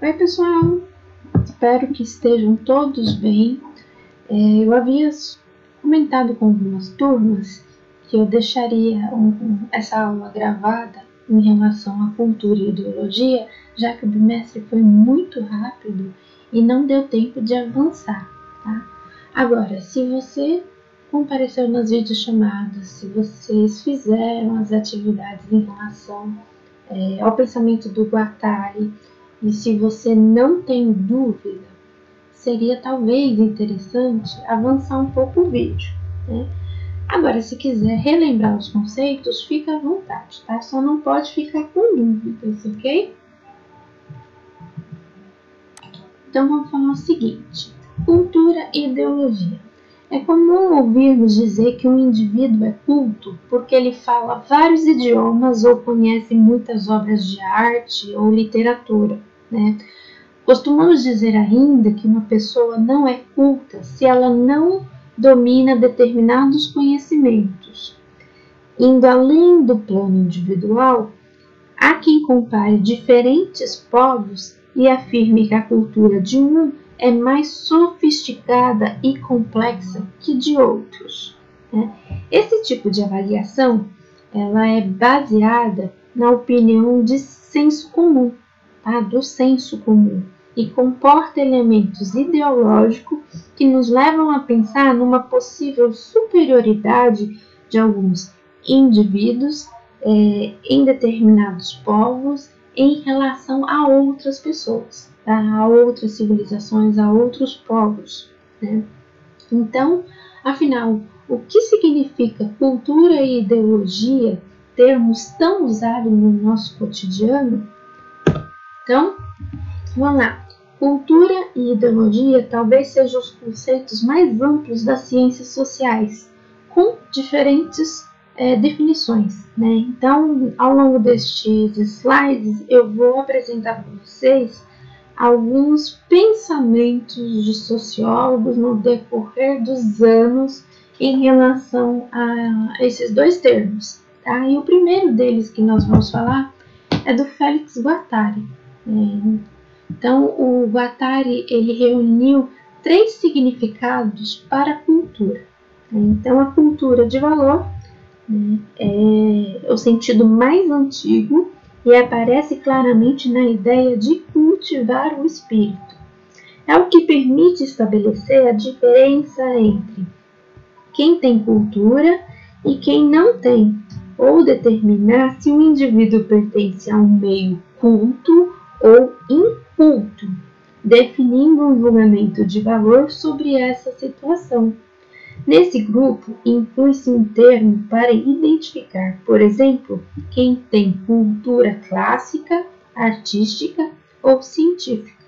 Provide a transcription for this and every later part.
Oi pessoal, espero que estejam todos bem. Eu havia comentado com algumas turmas que eu deixaria essa aula gravada em relação à cultura e ideologia, já que o bimestre foi muito rápido e não deu tempo de avançar, tá? Agora, se você compareceu nas videochamadas, se vocês fizeram as atividades em relação ao pensamento do Guattari, e se você não tem dúvida, seria talvez interessante avançar um pouco o vídeo, né? Agora, se quiser relembrar os conceitos, fica à vontade, tá? Só não pode ficar com dúvidas, ok? Então, vamos falar o seguinte: cultura e ideologia. É comum ouvirmos dizer que um indivíduo é culto porque ele fala vários idiomas ou conhece muitas obras de arte ou literatura, né? Costumamos dizer ainda que uma pessoa não é culta se ela não domina determinados conhecimentos. Indo além do plano individual, há quem compare diferentes povos e afirme que a cultura de um é mais sofisticada e complexa que de outros, né? Esse tipo de avaliação ela é baseada na opinião de senso comum, tá? Do senso comum, e comporta elementos ideológicos que nos levam a pensar numa possível superioridade de alguns indivíduos em determinados povos em relação a outras pessoas, tá? A outras civilizações, a outros povos, né? Então, afinal, o que significa cultura e ideologia, termos tão usados no nosso cotidiano? Então, vamos lá. Cultura e ideologia talvez sejam os conceitos mais amplos das ciências sociais, com diferentes definições, né? Então, ao longo destes slides, eu vou apresentar para vocês alguns pensamentos de sociólogos no decorrer dos anos em relação a esses dois termos, tá? E o primeiro deles que nós vamos falar é do Félix Guattari. Então, o Guattari ele reuniu 3 significados para a cultura. Então, a cultura de valor, né, é o sentido mais antigo e aparece claramente na ideia de cultivar o espírito. É o que permite estabelecer a diferença entre quem tem cultura e quem não tem, ou determinar se um indivíduo pertence a um meio culto ou inculto, definindo um julgamento de valor sobre essa situação. Nesse grupo, inclui-se um termo para identificar, por exemplo, quem tem cultura clássica, artística ou científica,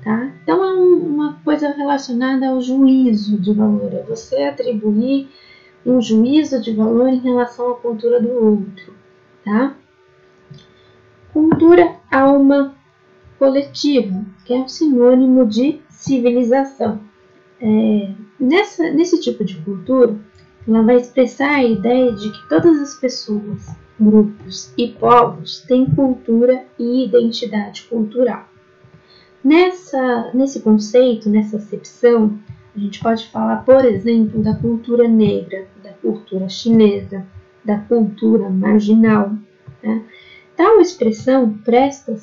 tá? Então, é uma coisa relacionada ao juízo de valor, é você atribuir um juízo de valor em relação à cultura do outro, tá? Cultura, alma coletiva, que é um sinônimo de civilização. Nesse tipo de cultura, ela vai expressar a ideia de que todas as pessoas, grupos e povos têm cultura e identidade cultural. Nesse conceito, nessa acepção, a gente pode falar, por exemplo, da cultura negra, da cultura chinesa, da cultura marginal, né? Tal expressão presta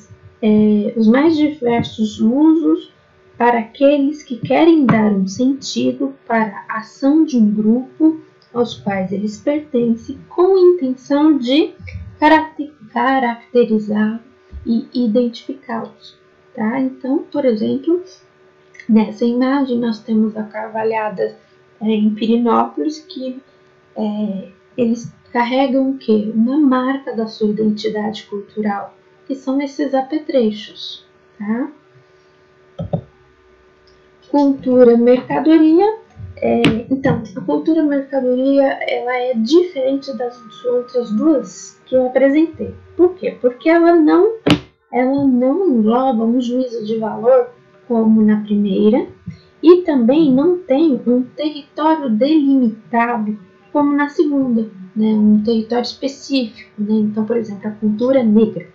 os mais diversos usos para aqueles que querem dar um sentido para a ação de um grupo aos quais eles pertencem, com a intenção de caracterizar e identificá-los, tá? Então, por exemplo, nessa imagem nós temos a Carvalhada em Pirinópolis, que eles carregam o quê? Uma marca da sua identidade cultural, que são esses apetrechos, tá? Cultura mercadoria. Então, a cultura mercadoria ela é diferente das outras duas que eu apresentei. Por quê? Porque ela não engloba um juízo de valor como na primeira e também não tem um território delimitado como na segunda, né? Um território específico, né? Então, por exemplo, a cultura negra,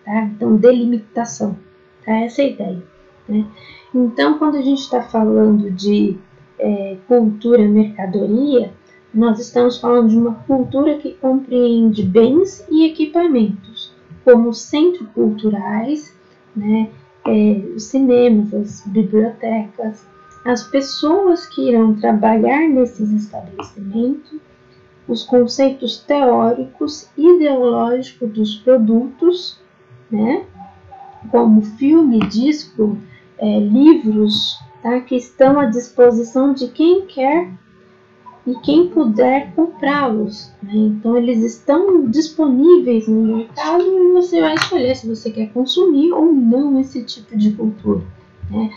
tá? Então, delimitação, Tá? Essa é a ideia, né? Então, quando a gente está falando de cultura mercadoria, nós estamos falando de uma cultura que compreende bens e equipamentos, como centros culturais, né, os cinemas, as bibliotecas, as pessoas que irão trabalhar nesses estabelecimentos, os conceitos teóricos e ideológicos dos produtos, né, como filme, disco, livros, tá, que estão à disposição de quem quer e quem puder comprá-los, né? Então eles estão disponíveis no mercado e você vai escolher se você quer consumir ou não esse tipo de cultura, né?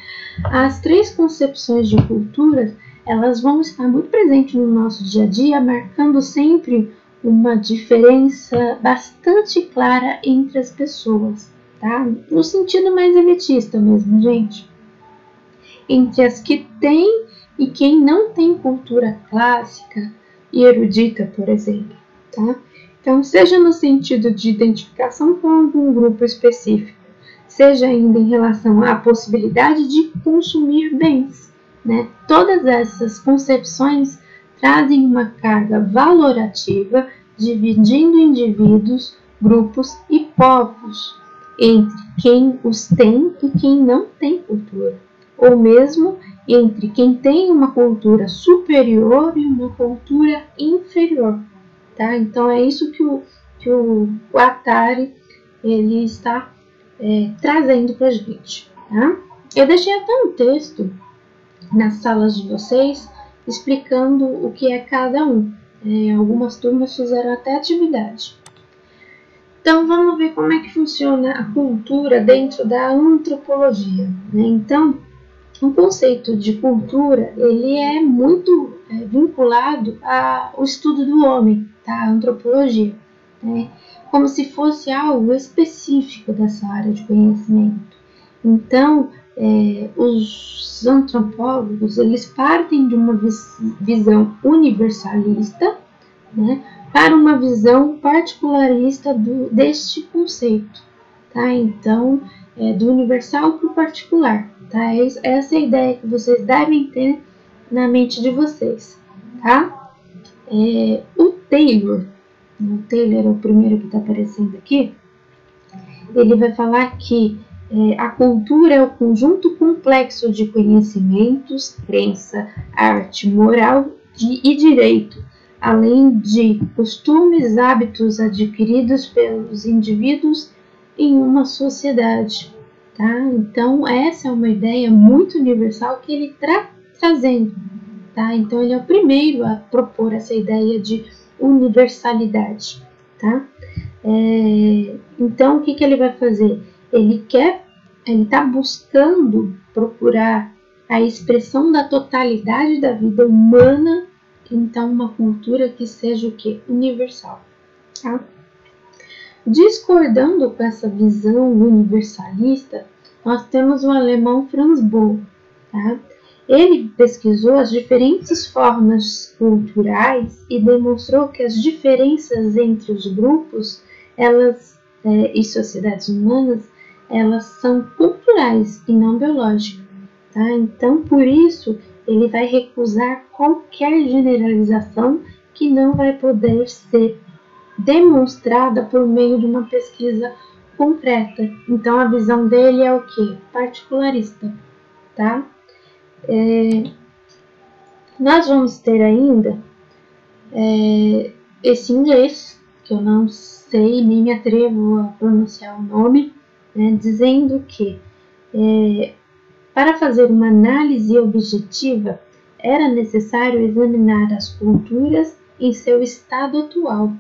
As três concepções de cultura, elas vão estar muito presentes no nosso dia a dia, marcando sempre uma diferença bastante clara entre as pessoas, tá? No sentido mais elitista mesmo, gente. Entre as que têm e quem não tem cultura clássica e erudita, por exemplo, tá? Então, seja no sentido de identificação com algum grupo específico, seja ainda em relação à possibilidade de consumir bens, né? Todas essas concepções trazem uma carga valorativa, dividindo indivíduos, grupos e povos entre quem os tem e quem não tem cultura, ou mesmo entre quem tem uma cultura superior e uma cultura inferior, tá? Então é isso que o Guattari ele está trazendo para a gente, tá? Eu deixei até um texto nas salas de vocês explicando o que é cada um. Algumas turmas fizeram até atividade. Então vamos ver como é que funciona a cultura dentro da antropologia, né? Então, o conceito de cultura, ele é muito vinculado ao estudo do homem, tá? A antropologia, né? Como se fosse algo específico dessa área de conhecimento. Então, os antropólogos, eles partem de uma visão universalista, né, para uma visão particularista deste conceito, tá? Então, do universal para o particular. Tá? Essa é a ideia que vocês devem ter na mente de vocês, tá? O Taylor é o primeiro que está aparecendo aqui, ele vai falar que a cultura é o conjunto complexo de conhecimentos, crença, arte, moral e direito, além de costumes, hábitos adquiridos pelos indivíduos em uma sociedade. Tá? Então, essa é uma ideia muito universal que ele está trazendo. Tá? Então, ele é o primeiro a propor essa ideia de universalidade. Tá? Então, o que ele vai fazer? Ele está buscando procurar a expressão da totalidade da vida humana, então uma cultura que seja o quê? Universal. Tá? Discordando com essa visão universalista, nós temos o alemão Franz Boll. Tá? Ele pesquisou as diferentes formas culturais e demonstrou que as diferenças entre os grupos e sociedades humanas, elas são culturais e não biológicas. Tá? Então, por isso, ele vai recusar qualquer generalização que não vai poder ser demonstrada por meio de uma pesquisa concreta. Então, a visão dele é o quê? Particularista, tá? Nós vamos ter ainda esse inglês, que eu não sei, nem me atrevo a pronunciar o nome, né, dizendo que para fazer uma análise objetiva era necessário examinar as culturas em seu estado atual,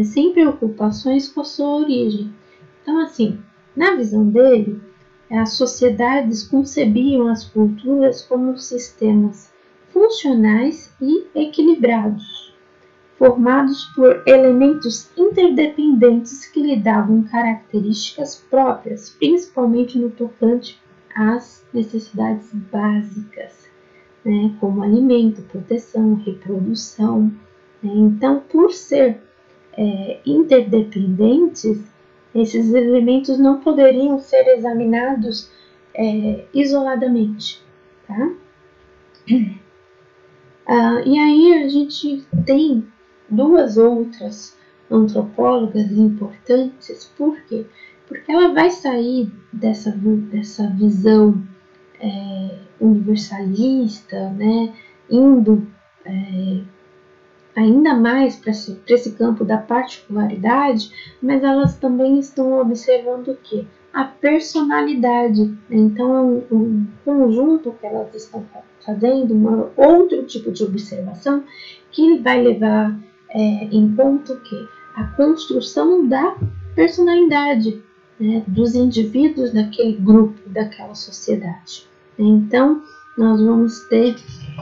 sem preocupações com a sua origem. Então, assim, na visão dele, as sociedades concebiam as culturas como sistemas funcionais e equilibrados, formados por elementos interdependentes que lhe davam características próprias, principalmente no tocante às necessidades básicas, né, como alimento, proteção, reprodução. Né? Então, por ser interdependentes, Esses elementos não poderiam ser examinados isoladamente, tá? E aí a gente tem duas outras antropólogas importantes. Por quê? Porque ela vai sair dessa visão universalista, né, indo ainda mais para esse campo da particularidade, mas elas também estão observando o quê? A personalidade. Então é um conjunto que elas estão fazendo, outro tipo de observação que vai levar em conta o quê? A construção da personalidade, né, dos indivíduos daquele grupo, daquela sociedade. Então, nós vamos ter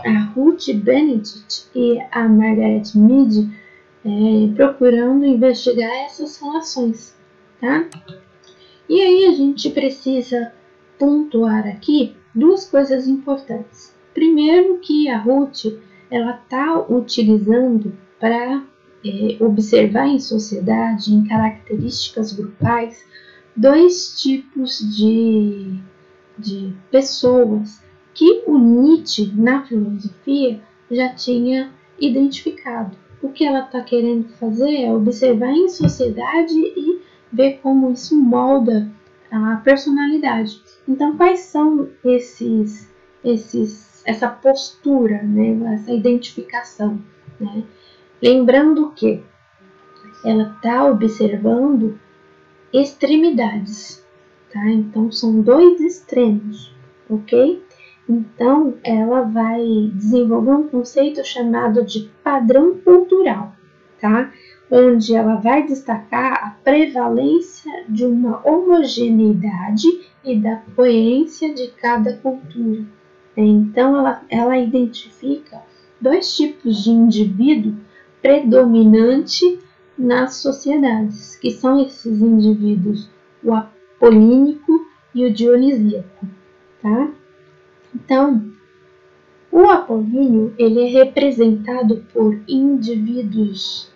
a Ruth Benedict e a Margaret Mead procurando investigar essas relações, tá? E aí a gente precisa pontuar aqui duas coisas importantes. Primeiro, que a Ruth ela está utilizando para observar em sociedade, em características grupais, dois tipos de pessoas que o Nietzsche, na filosofia, já tinha identificado. O que ela está querendo fazer é observar em sociedade e ver como isso molda a personalidade. Então, quais são essa postura, né, essa identificação, né? Lembrando que ela está observando extremidades, tá? Então, são dois extremos, ok? Então, ela vai desenvolver um conceito chamado de padrão cultural, tá? Onde ela vai destacar a prevalência de uma homogeneidade e da coerência de cada cultura. Então, ela identifica dois tipos de indivíduo predominante nas sociedades, que são esses indivíduos, o apolínico e o dionisíaco, tá? Então, o apolíneo ele é representado por indivíduos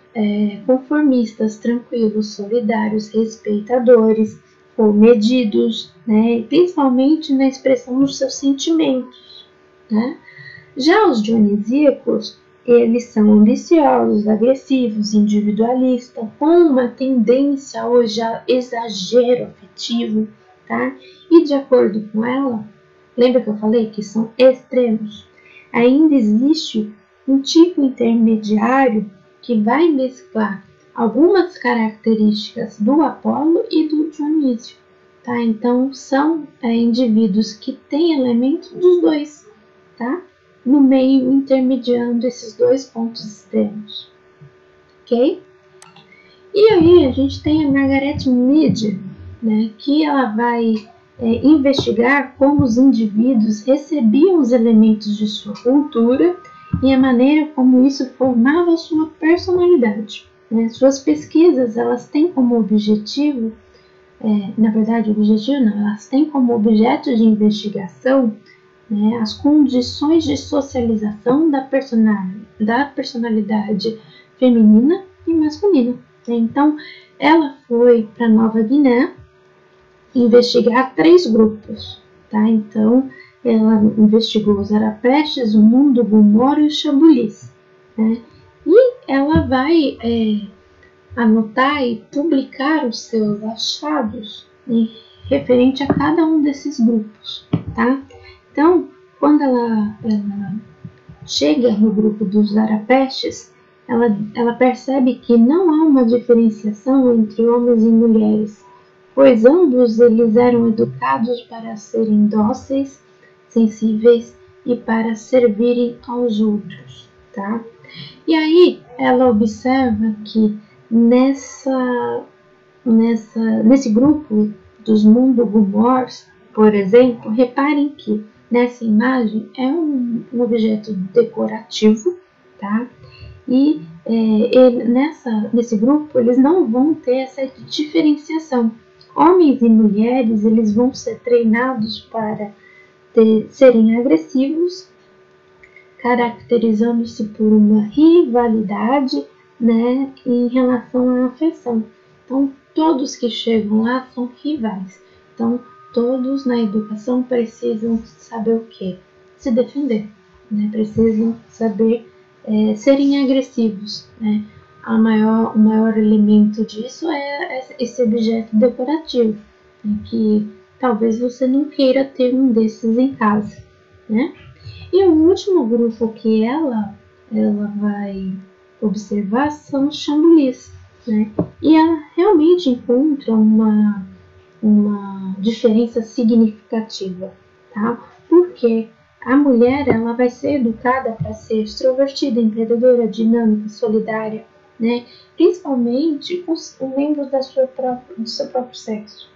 conformistas, tranquilos, solidários, respeitadores, comedidos, né? Principalmente na expressão dos seus sentimentos, né? Já os dionisíacos, eles são ambiciosos, agressivos, individualistas, com uma tendência ao exagero afetivo, tá? E de acordo com ela, lembra que eu falei que são extremos? Ainda existe um tipo intermediário que vai mesclar algumas características do Apolo e do Dionísio, tá? Então, são indivíduos que têm elementos dos dois, tá? No meio, intermediando esses dois pontos extremos, ok? E aí, a gente tem a Margaret Mead, né, que ela vai investigar como os indivíduos recebiam os elementos de sua cultura e a maneira como isso formava a sua personalidade, né? Suas pesquisas, elas têm como objetivo, na verdade, objetivo não, elas têm como objeto de investigação, né, as condições de socialização da personalidade feminina e masculina. Então, ela foi para Nova Guiné investigar 3 grupos, tá? Então, ela investigou os Arapeches, o Mundurucus e os Xambulis, né? E ela vai anotar e publicar os seus achados referente a cada um desses grupos, tá? Então, quando ela chega no grupo dos Arapeches, ela percebe que não há uma diferenciação entre homens e mulheres, pois ambos eles eram educados para serem dóceis, sensíveis e para servirem aos outros, tá? E aí ela observa que nesse grupo dos Mundurucus, por exemplo, reparem que nessa imagem é um objeto decorativo, tá? E nesse grupo eles não vão ter essa diferenciação. Homens e mulheres eles vão ser treinados para serem agressivos, caracterizando-se por uma rivalidade, né, em relação à afeição. Então, todos que chegam lá são rivais. Então, todos na educação precisam saber o quê? Se defender, né? Precisam saber serem agressivos, né? O maior elemento disso é esse objeto decorativo, né? Que talvez você não queira ter um desses em casa, né? E o último grupo que ela vai observar são os chambulis, né? E ela realmente encontra uma diferença significativa, tá? Porque a mulher ela vai ser educada para ser extrovertida, empreendedora, dinâmica, solidária, né? Principalmente com os membros do seu próprio sexo.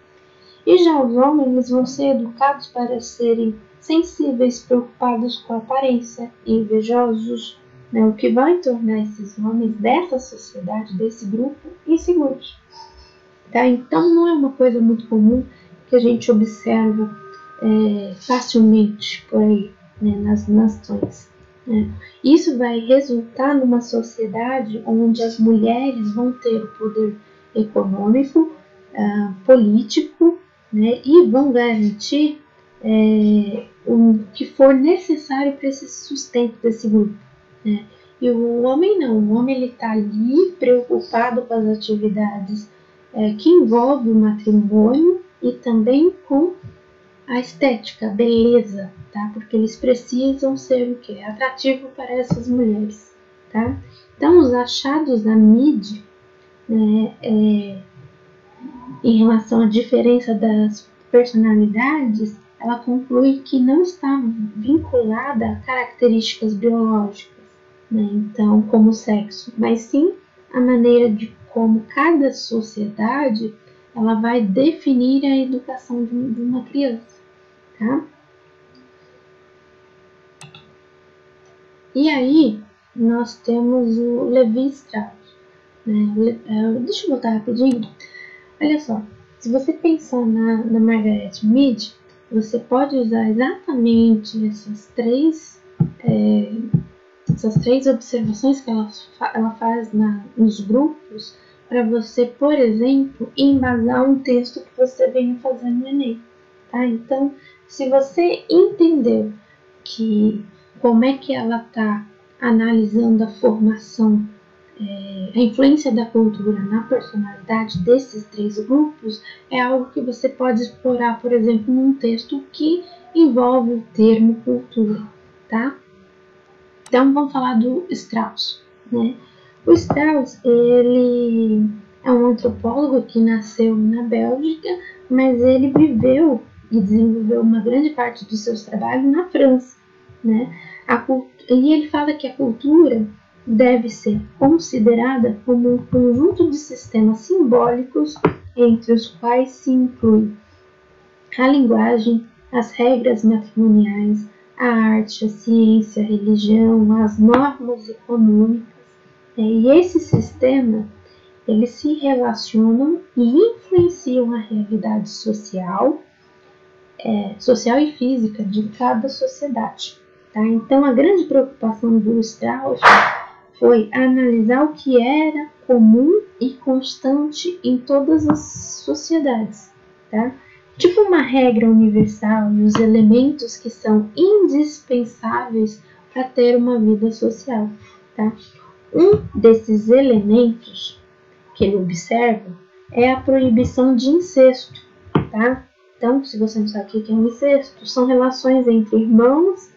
E já os homens eles vão ser educados para serem sensíveis, preocupados com a aparência, invejosos, né? O que vai tornar esses homens dessa sociedade, desse grupo, inseguros. Tá? Então não é uma coisa muito comum que a gente observa facilmente por aí, né, nas nações. Né? Isso vai resultar numa sociedade onde as mulheres vão ter o poder econômico, político, né, e vão garantir o que for necessário para esse sustento desse grupo. Né? E o homem não, o homem ele está ali preocupado com as atividades que envolvem o matrimônio e também com a estética, a beleza, tá? Porque eles precisam ser o quê? Atrativo para essas mulheres, tá? Então, os achados da mídia, né, em relação à diferença das personalidades, ela conclui que não está vinculada a características biológicas, né? Então, como o sexo, mas sim a maneira de como cada sociedade ela vai definir a educação de uma criança, tá? E aí nós temos o Levi Strauss, né? Deixa eu voltar rapidinho. Olha só, se você pensar na Margaret Mead, você pode usar exatamente essas três observações que ela faz nos grupos para você, por exemplo, embasar um texto que você venha fazendo no Enem. Tá? Então, se você entender como é que ela está analisando a formação, a influência da cultura na personalidade desses três grupos, é algo que você pode explorar, por exemplo, num texto que envolve o termo cultura. Tá? Então, vamos falar do Strauss, né? O Strauss, ele é um antropólogo que nasceu na Bélgica, mas ele viveu e desenvolveu uma grande parte dos seus trabalhos na França, né? E ele fala que a cultura deve ser considerada como um conjunto de sistemas simbólicos entre os quais se inclui a linguagem, as regras matrimoniais, a arte, a ciência, a religião, as normas econômicas. E esse sistema, eles se relacionam e influenciam a realidade social e física de cada sociedade. Tá? Então, a grande preocupação do Strauss foi analisar o que era comum e constante em todas as sociedades. Tá? Tipo uma regra universal e os elementos que são indispensáveis para ter uma vida social. Tá? Um desses elementos que ele observa é a proibição de incesto. Tá? Então, se você não sabe o que é um incesto, são relações entre irmãos,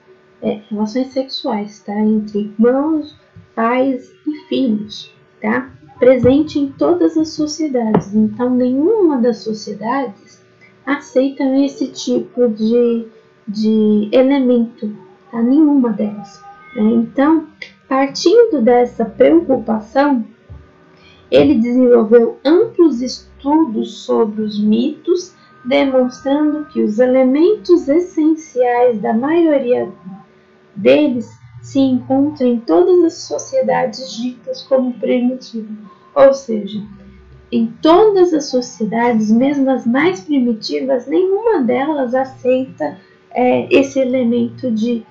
relações sexuais, tá? Entre irmãos, pais e filhos, tá? Presente em todas as sociedades. Então, nenhuma das sociedades aceita esse tipo de elemento, tá? Nenhuma delas. Né? Então, partindo dessa preocupação, ele desenvolveu amplos estudos sobre os mitos, demonstrando que os elementos essenciais da maioria deles se encontram em todas as sociedades ditas como primitivas. Ou seja, em todas as sociedades, mesmo as mais primitivas, nenhuma delas aceita esse elemento de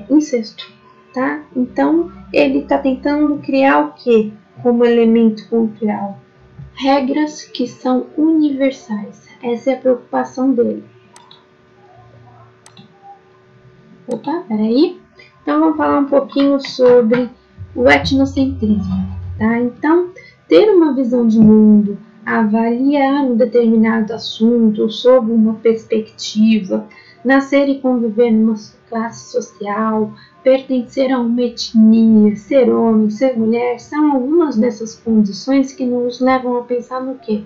incesto. Tá? Então, ele está tentando criar o quê como elemento cultural? regras que são universais. Essa é a preocupação dele. Opa, peraí. Então, vamos falar um pouquinho sobre o etnocentrismo, tá? Então, ter uma visão de mundo, avaliar um determinado assunto sob uma perspectiva, nascer e conviver numa classe social, pertencer a uma etnia, ser homem, ser mulher, são algumas dessas condições que nos levam a pensar no quê?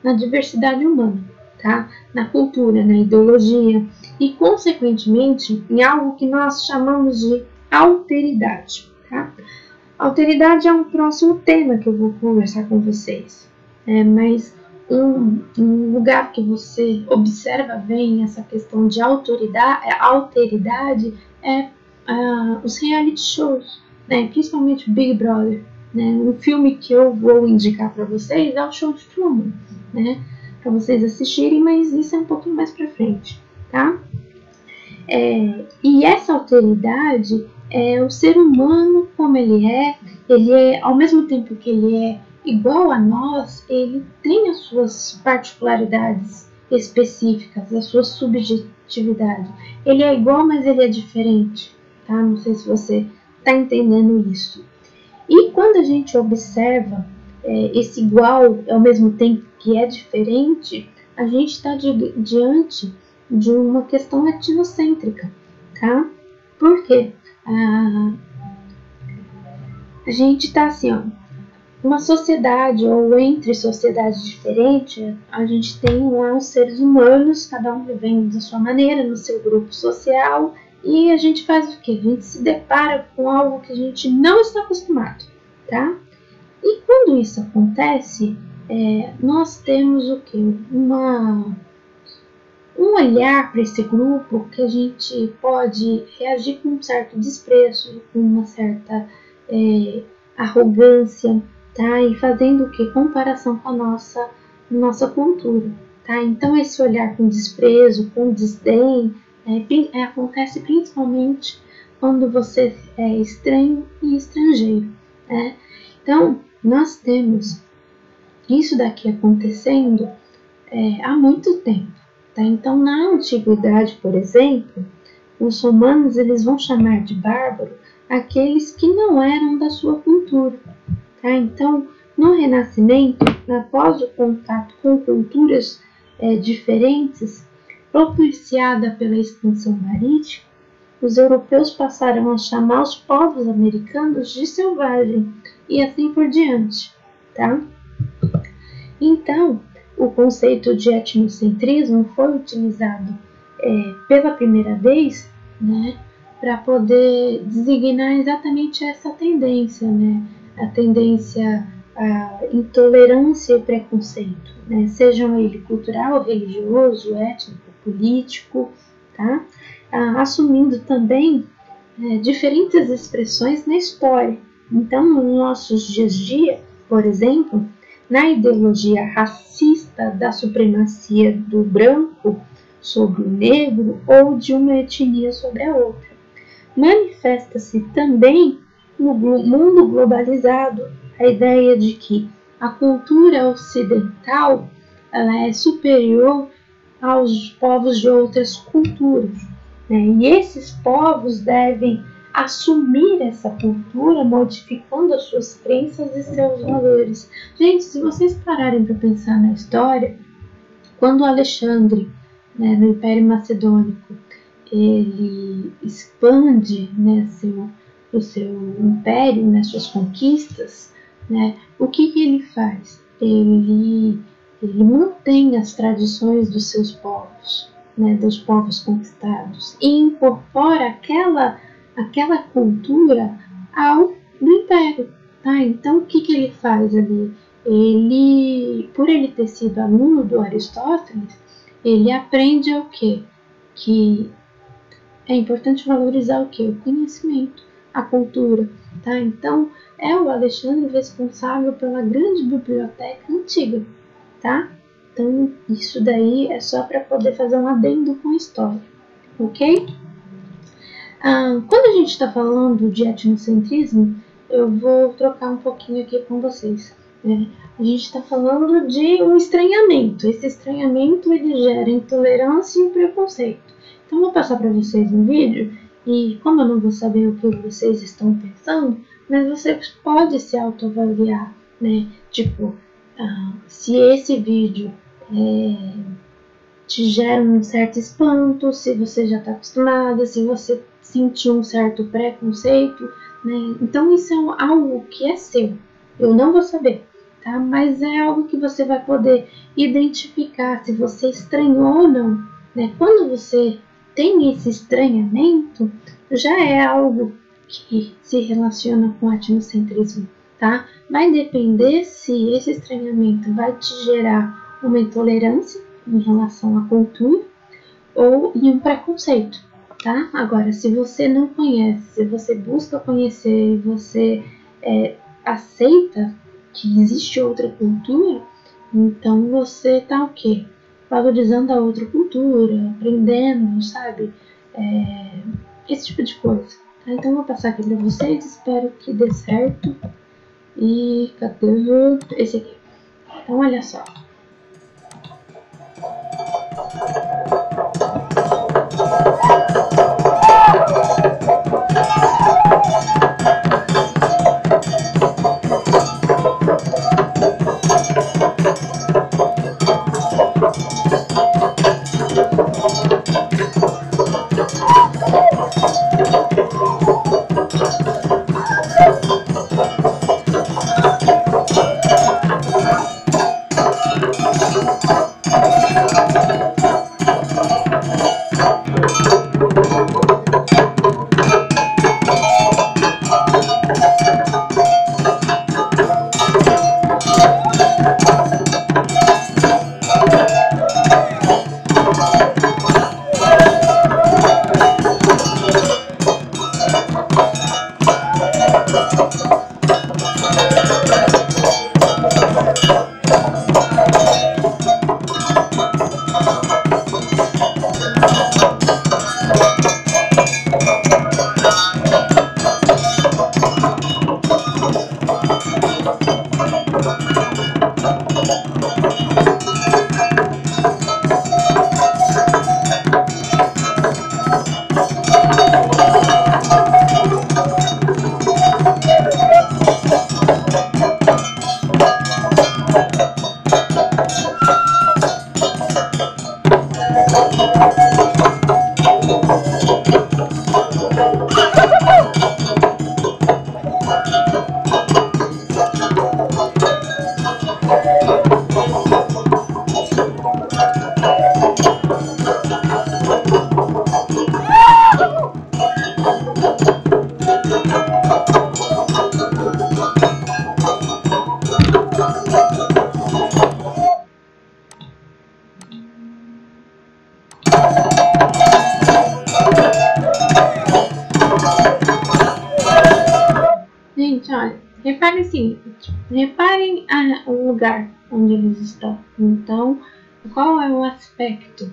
Na diversidade humana, tá? Na cultura, na ideologia e, consequentemente, em algo que nós chamamos de alteridade, tá? Alteridade é um próximo tema que eu vou conversar com vocês, mas um lugar que você observa bem essa questão de alteridade é os reality shows, né? Principalmente o Big Brother. Né? Um filme que eu vou indicar para vocês é o Show de Truman, né? Para vocês assistirem, mas isso é um pouquinho mais para frente, tá? E essa alteridade é o ser humano como ele é, ao mesmo tempo que ele é igual a nós, ele tem as suas particularidades específicas, a sua subjetividade. Ele é igual, mas ele é diferente, tá? Não sei se você está entendendo isso. E quando a gente observa esse igual ao mesmo tempo que é diferente, a gente está diante de uma questão etnocêntrica, tá? Por quê? A gente está assim, ó, uma sociedade ou entre sociedades diferentes, a gente tem lá os seres humanos, cada um vivendo da sua maneira, no seu grupo social, e a gente faz o quê? A gente se depara com algo que a gente não está acostumado, tá? E quando isso acontece, nós temos o quê? Um olhar para esse grupo que a gente pode reagir com um certo desprezo, com uma certa arrogância, tá? E fazendo o que? Comparação com a nossa cultura, tá? Então esse olhar com desprezo, com desdém, acontece principalmente quando você é estranho e estrangeiro, né? Então nós temos isso daqui acontecendo há muito tempo, tá? Então na antiguidade, por exemplo, os romanos eles vão chamar de bárbaro aqueles que não eram da sua cultura, tá? Então no Renascimento, após o contato com culturas diferentes, propiciada pela expansão marítima, os europeus passaram a chamar os povos americanos de selvagem e assim por diante, tá? Então, o conceito de etnocentrismo foi utilizado pela primeira vez, né, para poder designar exatamente essa tendência, né, a tendência à intolerância e preconceito, né, sejam ele cultural, religioso, étnico, político, tá? Assumindo também diferentes expressões na história. Então, nos nossos dias a dia, por exemplo, na ideologia racista da supremacia do branco sobre o negro ou de uma etnia sobre a outra. Manifesta-se também no mundo globalizado a ideia de que a cultura ocidental ela é superior aos povos de outras culturas, né? E esses povos devem assumir essa cultura, modificando as suas crenças e seus valores. Gente, se vocês pararem para pensar na história, quando Alexandre, né, no Império Macedônico, ele expande, né, o seu império, né, suas conquistas, né, o que ele faz? Ele mantém as tradições dos seus povos, né, dos povos conquistados, e incorpora aquela cultura do império, tá? Então, o que ele faz ali? Por ele ter sido aluno do Aristóteles, ele aprende o quê? Que é importante valorizar o quê? O conhecimento, a cultura, tá? Então, é o Alexandre responsável pela grande biblioteca antiga, tá? Então, isso daí é só para poder fazer um adendo com a história, ok? Quando a gente está falando de etnocentrismo, eu vou trocar um pouquinho aqui com vocês. né? A gente está falando de um estranhamento. Esse estranhamento ele gera intolerância e preconceito. Então, vou passar para vocês um vídeo e, como eu não vou saber o que vocês estão pensando, mas você pode se autoavaliar, né? Tipo, se esse vídeo te gera um certo espanto, se você já está acostumada, se você sentiu um certo preconceito, né? Então isso é algo que é seu, eu não vou saber, tá? Mas é algo que você vai poder identificar se você estranhou ou não, né? Quando você tem esse estranhamento, já é algo que se relaciona com etnocentrismo, tá? Vai depender se esse estranhamento vai te gerar uma intolerância em relação à cultura ou em um preconceito, tá? Agora, se você não conhece, se você busca conhecer, você aceita que existe outra cultura, então você tá o quê? Valorizando a outra cultura, aprendendo, sabe? Esse tipo de coisa. Tá? Então, eu vou passar aqui para vocês, espero que dê certo. E cadê esse aqui? Então, olha só. Gente, olha, reparem o seguinte, reparem o lugar onde eles estão. Então, qual é o aspecto,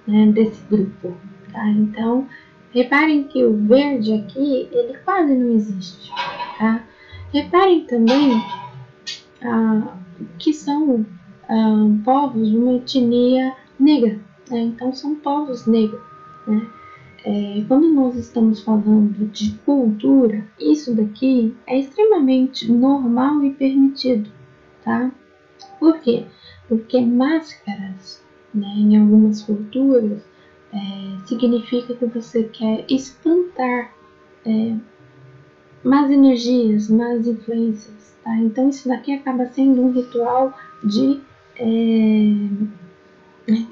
né, desse grupo, tá? Então, reparem que o verde aqui, ele quase não existe, tá? Reparem também que são povos de uma etnia negra, né? Então, são povos negros, né? Quando nós estamos falando de cultura, isso daqui é extremamente normal e permitido, tá? Por quê? Porque máscaras, né, em algumas culturas, significa que você quer espantar más energias, más influências, tá? Então isso daqui acaba sendo um ritual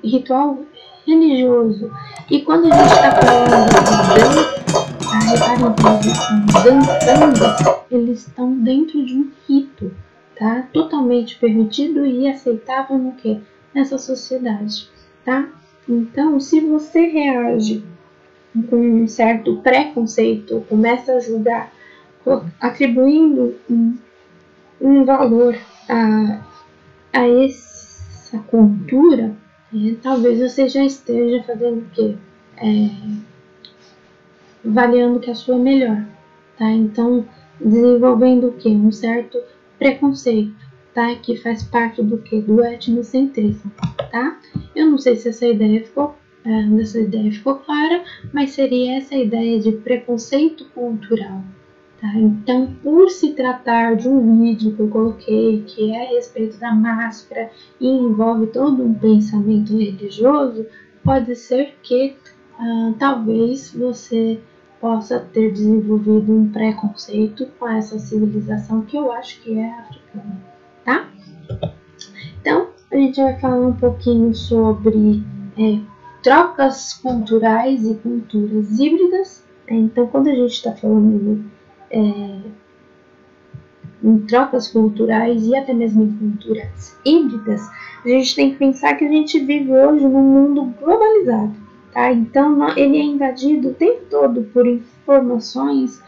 ritual religioso. E quando a gente está falando de dança, tá? Reparem que eles estão dançando, eles estão dentro de um rito, tá? Totalmente permitido e aceitável no quê? Nessa sociedade, tá? Então, se você reage com um certo preconceito, começa a julgar, atribuindo um valor a essa cultura, talvez você já esteja fazendo o quê? Avaliando que a sua é melhor, tá? Então, desenvolvendo o quê? Um certo preconceito, tá? Que faz parte do que? Do etnocentrismo, tá? Eu não sei se essa ideia ficou clara, mas seria essa ideia de preconceito cultural. Tá? Então, por se tratar de um vídeo que eu coloquei, que é a respeito da máscara e envolve todo um pensamento religioso, pode ser que talvez você possa ter desenvolvido um preconceito com essa civilização que eu acho que é africana, tá? Então, a gente vai falar um pouquinho sobre trocas culturais e culturas híbridas. Então, quando a gente está falando em trocas culturais e até mesmo em culturas híbridas, a gente tem que pensar que a gente vive hoje num mundo globalizado, tá? Então, ele é invadido o tempo todo por informações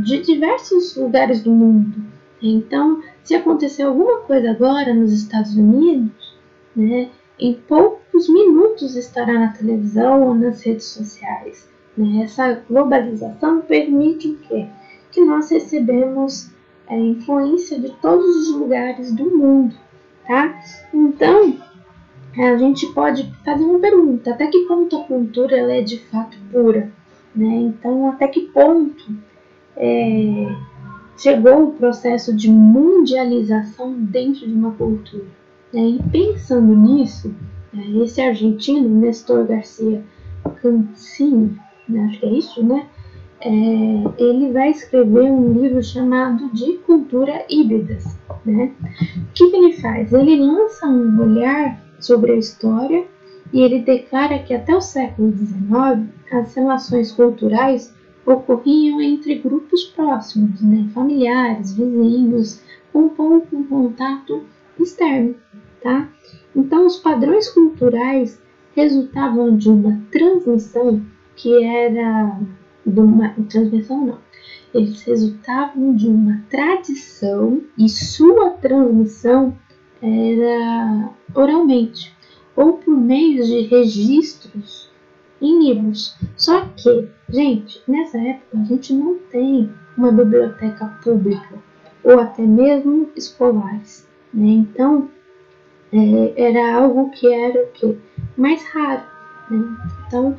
de diversos lugares do mundo. Então, se acontecer alguma coisa agora nos Estados Unidos, né, em poucos minutos estará na televisão ou nas redes sociais. Essa globalização permite o quê? Que nós recebemos a influência de todos os lugares do mundo, tá? Então, a gente pode fazer uma pergunta: até que ponto a cultura ela é de fato pura? Então, até que ponto chegou o processo de mundialização dentro de uma cultura? E pensando nisso, esse argentino, Néstor Garcia Cancini, acho que é isso, né? Ele vai escrever um livro chamado de Cultura Híbridas, né? O que ele faz? Ele lança um olhar sobre a história e ele declara que até o século XIX as relações culturais ocorriam entre grupos próximos, né? Familiares, vizinhos, com pouco contato externo, tá? Então, os padrões culturais resultavam de uma transmissão que era eles resultavam de uma tradição e sua transmissão era oralmente ou por meio de registros em livros. Só que, gente, nessa época a gente não tem uma biblioteca pública ou até mesmo escolares, né? Então, era algo que era mais raro, né? Então,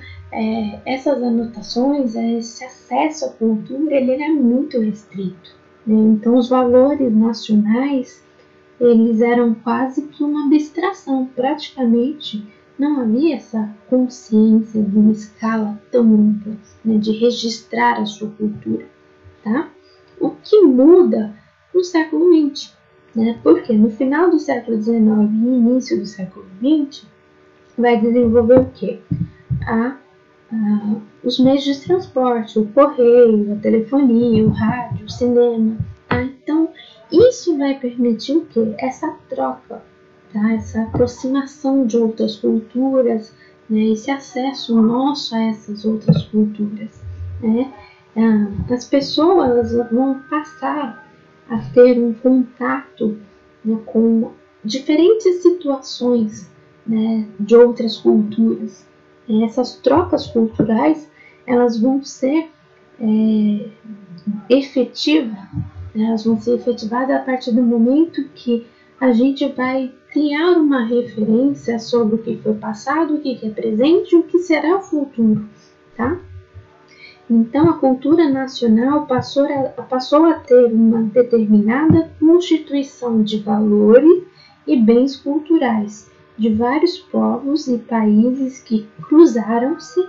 essas anotações, esse acesso à cultura, ele era muito restrito, né? Então, os valores nacionais, eles eram quase que uma abstração. Praticamente não havia essa consciência de uma escala tão ampla, né, de registrar a sua cultura, tá? O que muda no século XX, né? Porque no final do século XIX e início do século XX vai desenvolver o quê? Os meios de transporte, o correio, a telefonia, o rádio, o cinema, tá? Então, isso vai permitir o quê? Essa troca, tá? Essa aproximação de outras culturas, né? Esse acesso nosso a essas outras culturas, né? As pessoas vão passar a ter um contato, né, com diferentes situações, né, de outras culturas. Essas trocas culturais, elas vão ser efetivas, né? Elas vão ser efetivadas a partir do momento que a gente vai criar uma referência sobre o que foi passado, o que é presente e o que será o futuro, tá? Então, a cultura nacional passou a ter uma determinada constituição de valores e bens culturais de vários povos e países que cruzaram-se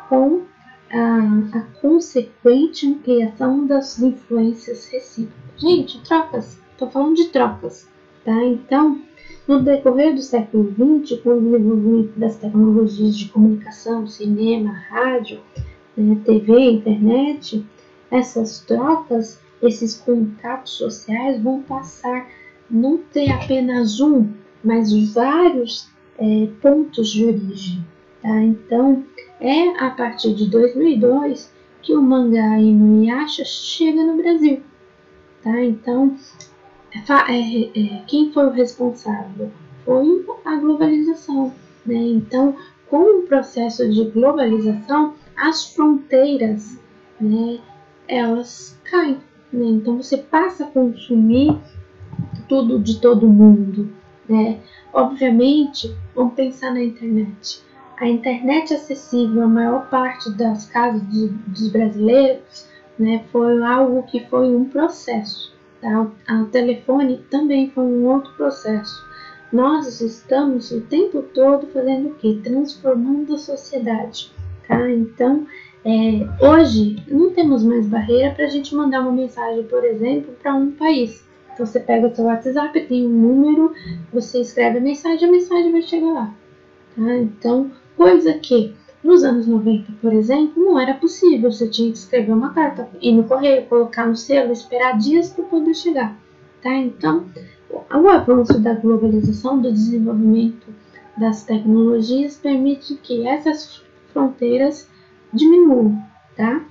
com a consequente ampliação das influências recíprocas. Gente, trocas, estou falando de trocas, tá? Então, no decorrer do século XX, com o desenvolvimento das tecnologias de comunicação, cinema, rádio, TV, internet, essas trocas, esses contatos sociais vão passar a não ter apenas um, mas vários pontos de origem, tá? Então, é a partir de 2002 que o mangá e Inuyasha chega no Brasil, tá? Então, quem foi o responsável? Foi a globalização, né? Então, com o processo de globalização, as fronteiras, né, elas caem, né? Então, você passa a consumir tudo de todo mundo, né? Obviamente, vamos pensar na internet. A internet acessível à maior parte das casas dos brasileiros, né, foi algo que foi um processo. Tá? O telefone também foi um outro processo. Nós estamos o tempo todo fazendo o quê? Transformando a sociedade. Tá? Então, hoje não temos mais barreira para a gente mandar uma mensagem, por exemplo, para um país. Então você pega seu WhatsApp, tem um número, você escreve a mensagem vai chegar lá. Tá? Então, coisa que nos anos 90, por exemplo, não era possível. Você tinha que escrever uma carta, ir no correio, colocar no selo, esperar dias para poder chegar. Tá? Então, o avanço da globalização, do desenvolvimento das tecnologias, permite que essas fronteiras diminuam. Tá?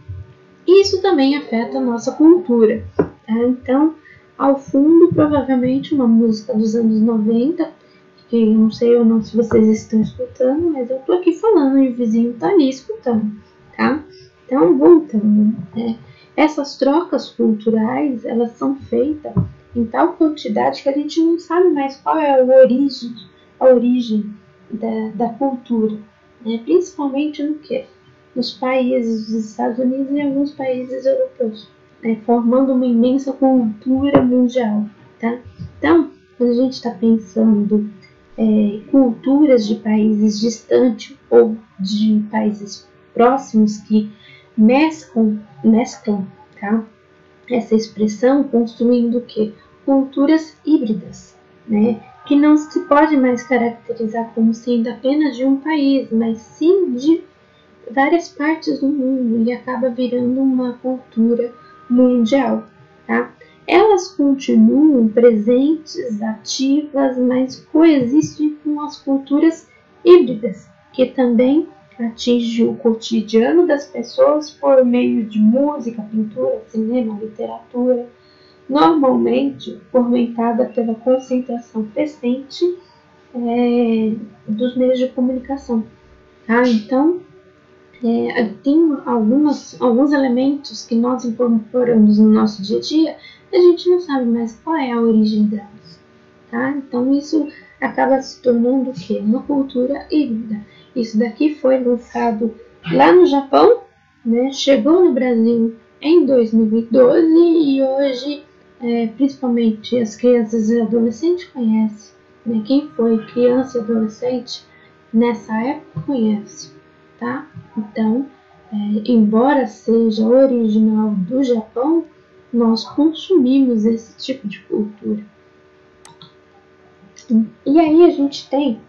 E isso também afeta a nossa cultura. Tá? Então, ao fundo, provavelmente uma música dos anos 90, que eu não sei ou não se vocês estão escutando, mas eu tô aqui falando e o vizinho tá ali escutando, tá? Então, voltando, essas trocas culturais, elas são feitas em tal quantidade que a gente não sabe mais qual é a origem da cultura, né? Principalmente no que? Nos países dos Estados Unidos e alguns países europeus, né? Formando uma imensa cultura mundial, tá? Então, quando a gente está pensando culturas de países distantes ou de países próximos que mesclam, tá? Essa expressão construindo o quê? Culturas híbridas, né? Que não se pode mais caracterizar como sendo apenas de um país, mas sim de várias partes do mundo e acaba virando uma cultura mundial, tá? Elas continuam presentes, ativas, mas coexistem com as culturas híbridas, que também atingem o cotidiano das pessoas por meio de música, pintura, cinema, literatura, normalmente fomentada pela concentração crescente dos meios de comunicação. Tá? Então, tem alguns elementos que nós incorporamos no nosso dia a dia, a gente não sabe mais qual é a origem delas, tá? Então isso acaba se tornando o quê? Uma cultura híbrida. Isso daqui foi lançado lá no Japão, né? Chegou no Brasil em 2012 e hoje, principalmente as crianças e adolescentes conhecem, né? Quem foi criança e adolescente nessa época conhece, tá? Então, embora seja original do Japão, nós consumimos esse tipo de cultura. E aí a gente tem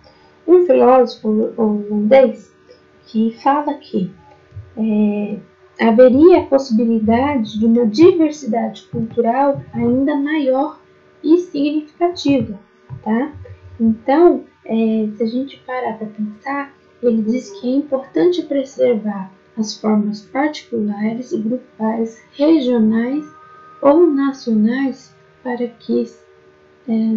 um filósofo holandês que fala que haveria a possibilidade de uma diversidade cultural ainda maior e significativa, tá? Então, se a gente parar para pensar, ele diz que é importante preservar as formas particulares, grupais, regionais ou nacionais para que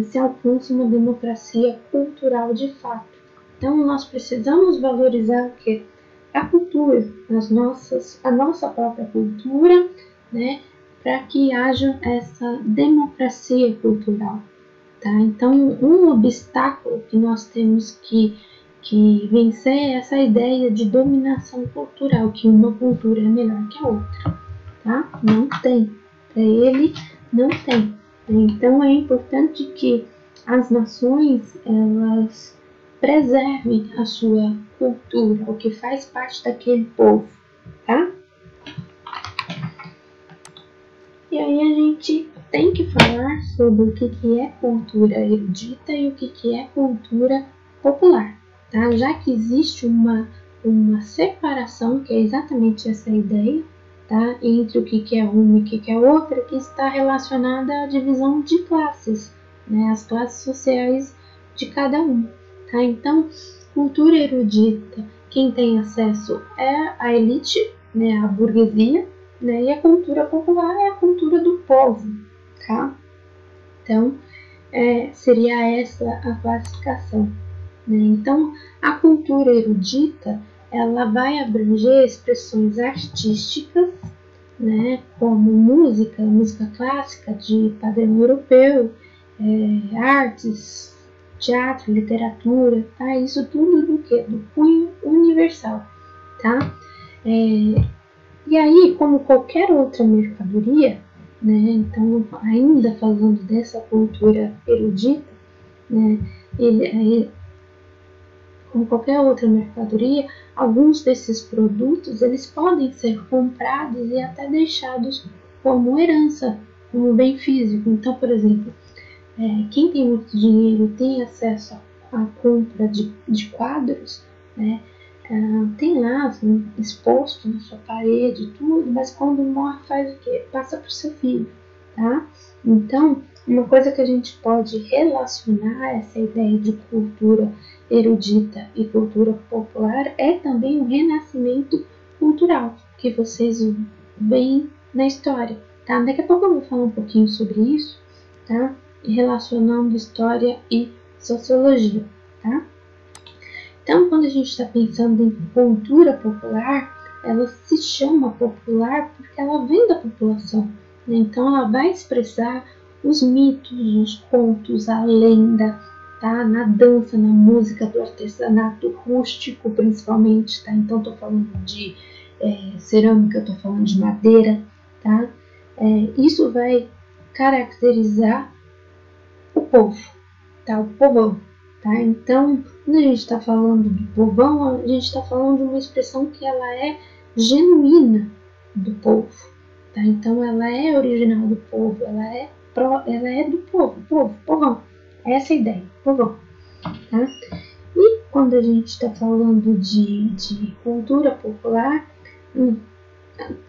se alcance uma democracia cultural de fato. Então, nós precisamos valorizar o quê? A cultura, a nossa própria cultura, né, para que haja essa democracia cultural. Tá? Então, um obstáculo que nós temos que vencer é essa ideia de dominação cultural, que uma cultura é melhor que a outra. Tá? Não tem. Para ele, não tem. Então, é importante que as nações elas preservem a sua cultura, o que faz parte daquele povo. Tá? E aí a gente tem que falar sobre o que é cultura erudita e o que é cultura popular, tá? Já que existe uma separação, que é exatamente essa ideia, tá? Entre o que é uma e o que é outra, que está relacionada à divisão de classes, né? As classes sociais de cada um, tá? Então, cultura erudita, quem tem acesso é a elite, né? A burguesia, né? E a cultura popular é a cultura do povo, tá? Então, seria essa a classificação, né? Então, a cultura erudita, ela vai abranger expressões artísticas, né? Como música clássica de padrão europeu, artes, teatro, literatura, tá? Isso tudo do quê? Do cunho universal, tá? E aí, como qualquer outra mercadoria, né? Então, ainda falando dessa cultura erudita, né? Como qualquer outra mercadoria, alguns desses produtos eles podem ser comprados e até deixados como herança, como bem físico. Então, por exemplo, quem tem muito dinheiro tem acesso à compra de quadros, né? Tem lá assim, exposto na sua parede tudo, mas quando morre faz o quê? Passa para o seu filho, tá? Então, uma coisa que a gente pode relacionar essa ideia de cultura erudita e cultura popular é também o renascimento cultural que vocês veem na história, tá? Daqui a pouco eu vou falar um pouquinho sobre isso, tá? Relacionando história e sociologia, tá? Então, quando a gente está pensando em cultura popular, ela se chama popular porque ela vem da população, né? Então, ela vai expressar os mitos, os contos, a lenda, tá? Na dança, na música, do artesanato rústico, principalmente, tá? Então, estou falando de cerâmica, estou falando de madeira, tá? Isso vai caracterizar o povo, tá? O povão, tá? Então, quando a gente está falando do povão, a gente está falando de uma expressão que ela é genuína do povo, tá? Então, ela é original do povo, ela é do povo, povão. Essa é a ideia, povão, tá? E quando a gente está falando de cultura popular,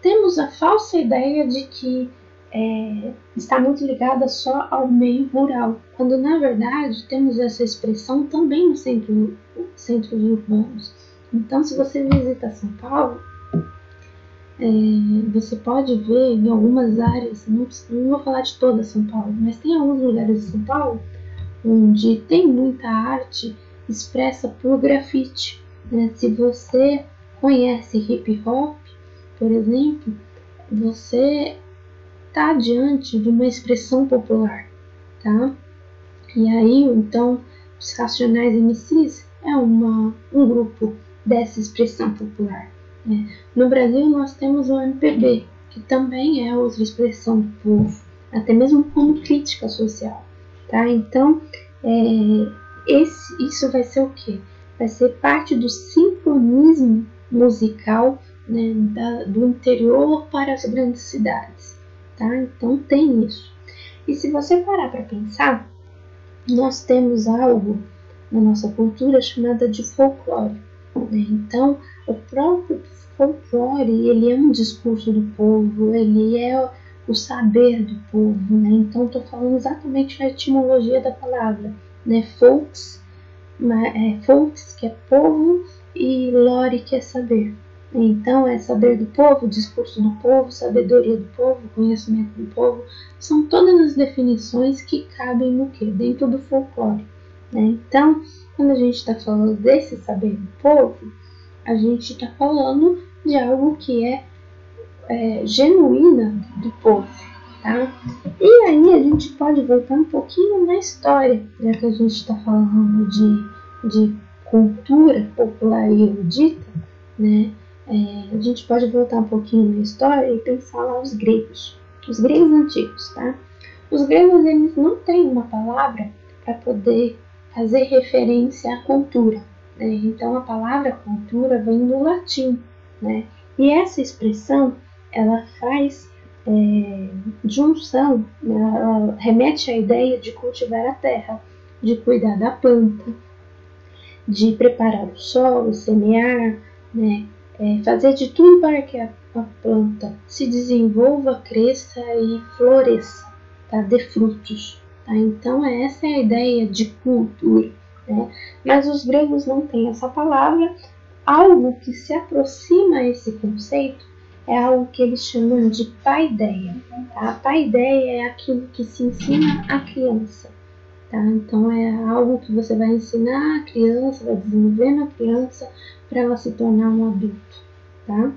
temos a falsa ideia de que está muito ligada só ao meio rural, quando na verdade temos essa expressão também nos centros urbanos. Então, se você visita São Paulo, você pode ver em algumas áreas, não vou falar de toda São Paulo, mas tem alguns lugares de São Paulo onde tem muita arte expressa por grafite, né? Se você conhece hip hop, por exemplo, você está diante de uma expressão popular, tá? E aí, então, os Racionais MCs é um grupo dessa expressão popular, né? No Brasil, nós temos o MPB, que também é outra expressão do povo, até mesmo como crítica social, tá? Então, isso vai ser o quê? Vai ser parte do sincronismo musical, né, do interior para as grandes cidades, tá? Então tem isso. E se você parar para pensar, nós temos algo na nossa cultura chamada de folclore, né? Então o próprio folclore ele é um discurso do povo, ele é o saber do povo, né? Então estou falando exatamente a etimologia da palavra, né? Folks que é povo, e lore que é saber. Então, é saber do povo, discurso do povo, sabedoria do povo, conhecimento do povo, são todas as definições que cabem no quê? Dentro do folclore, né? Então, quando a gente está falando desse saber do povo, a gente está falando de algo que é genuína do povo, tá? E aí a gente pode voltar um pouquinho na história, já que a gente está falando de cultura popular e erudita, né? A gente pode voltar um pouquinho na história e pensar lá os gregos antigos, tá? Os gregos eles não têm uma palavra para poder fazer referência à cultura, né? Então a palavra cultura vem do latim, né? E essa expressão ela faz junção, né? Ela remete à ideia de cultivar a terra, de cuidar da planta, de preparar o solo, semear, né? Fazer de tudo para que a planta se desenvolva, cresça e floresça, tá? Dê frutos. Tá? Então essa é a ideia de cultura, né? Mas os gregos não têm essa palavra. Algo que se aproxima a esse conceito é algo que eles chamam de paideia. Tá? A paideia é aquilo que se ensina à criança. Tá? Então é algo que você vai ensinar a criança, vai desenvolver na criança para ela se tornar um adulto. Tá?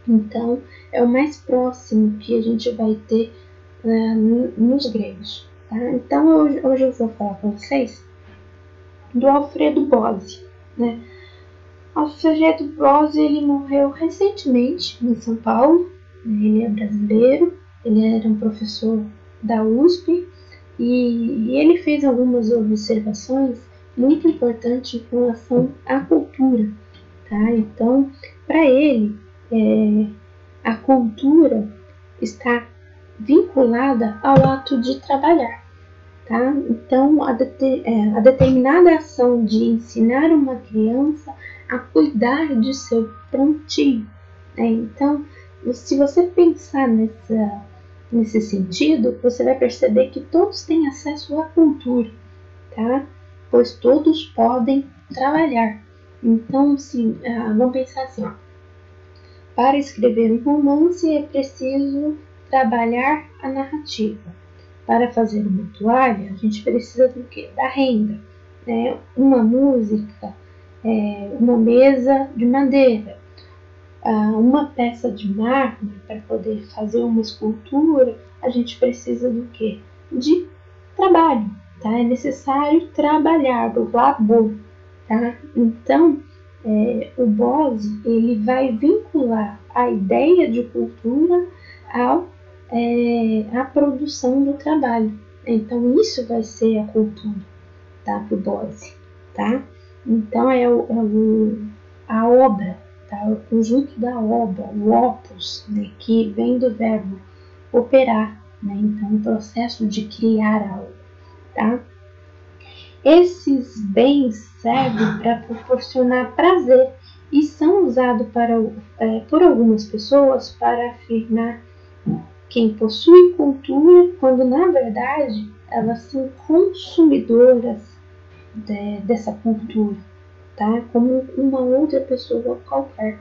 Então é o mais próximo que a gente vai ter nos gregos. tá? Então hoje eu vou falar para vocês do Alfredo Bozzi, né? Alfredo Bozzi, ele morreu recentemente em São Paulo, né? Ele é brasileiro, ele era um professor da USP e ele fez algumas observações muito importantes em relação à cultura, tá? Então, para ele, a cultura está vinculada ao ato de trabalhar, tá? Então, a determinada ação de ensinar uma criança a cuidar de seu plantio, né? Então, se você pensar nesse sentido, você vai perceber que todos têm acesso à cultura, tá? Pois todos podem trabalhar. Então, vamos pensar assim, ó. Para escrever um romance é preciso trabalhar a narrativa. Para fazer uma toalha, a gente precisa do quê? Da renda, né? Uma música, uma mesa de madeira, uma peça de mármore. Para poder fazer uma escultura, a gente precisa do quê? De trabalho, tá? É necessário trabalhar, do labor, tá? Então, o Bozzi, ele vai vincular a ideia de cultura à produção do trabalho. Então, isso vai ser a cultura, tá? Para o Bozzi, tá? Então, a obra, tá? O conjunto da obra, o opus, né? Que vem do verbo operar, né? Então, o processo de criar algo, tá? Esses bens servem para proporcionar prazer e são usados por algumas pessoas para afirmar quem possui cultura, quando na verdade elas são consumidoras dessa cultura, tá? Como uma outra pessoa qualquer,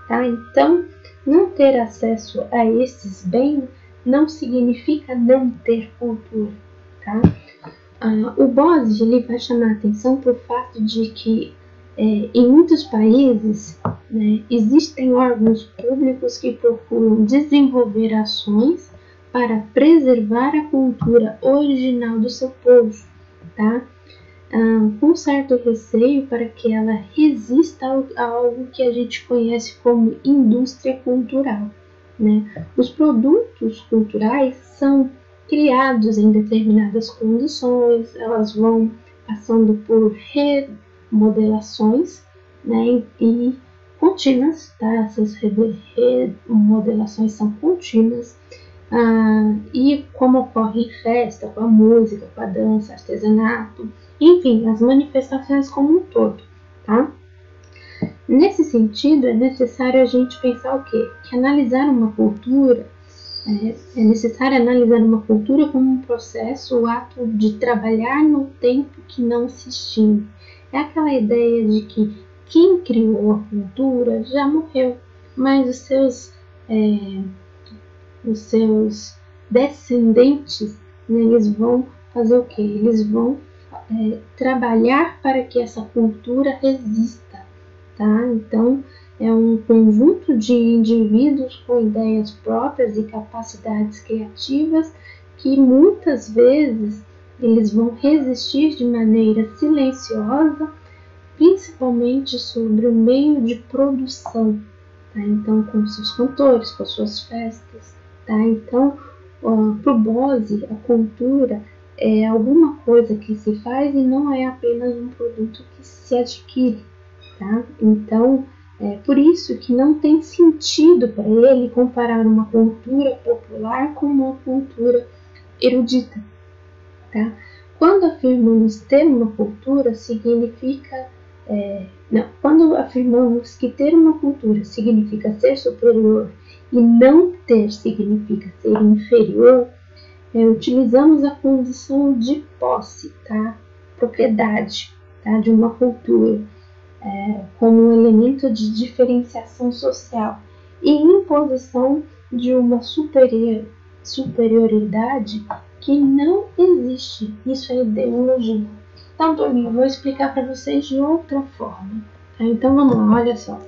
tá? Então, não ter acesso a esses bens não significa não ter cultura, tá? O Bozzi, ele vai chamar a atenção para o fato de que em muitos países, né, existem órgãos públicos que procuram desenvolver ações para preservar a cultura original do seu povo, tá? Com certo receio para que ela resista a algo que a gente conhece como indústria cultural, né? Os produtos culturais são criados em determinadas condições, elas vão passando por remodelações, né, e contínuas, tá? Essas remodelações são contínuas, e como ocorre em festa, com a música, com a dança, artesanato, enfim, as manifestações como um todo, tá? Nesse sentido, é necessário a gente pensar o quê? Que analisar uma cultura é necessário analisar uma cultura como um processo, o ato de trabalhar no tempo que não se extingue. É aquela ideia de que quem criou a cultura já morreu, mas os seus descendentes, né, eles vão fazer o quê? Eles vão trabalhar para que essa cultura resista, tá? Então, é um conjunto de indivíduos com ideias próprias e capacidades criativas que muitas vezes eles vão resistir de maneira silenciosa, principalmente sobre o meio de produção, tá? Então, com seus cantores, com suas festas, tá? Então, para o Bozzi, a cultura é alguma coisa que se faz e não é apenas um produto que se adquire, tá? Então, por isso que não tem sentido para ele comparar uma cultura popular com uma cultura erudita, tá? Quando afirmamos ter uma cultura, quando afirmamos que ter uma cultura significa ser superior e não ter significa ser inferior, utilizamos a condição de posse, tá? Propriedade, tá? De uma cultura, como um elemento de diferenciação social e imposição de uma superioridade que não existe. Isso é ideologia. Então, turminha, eu vou explicar para vocês de outra forma, tá? Então, vamos lá, olha só.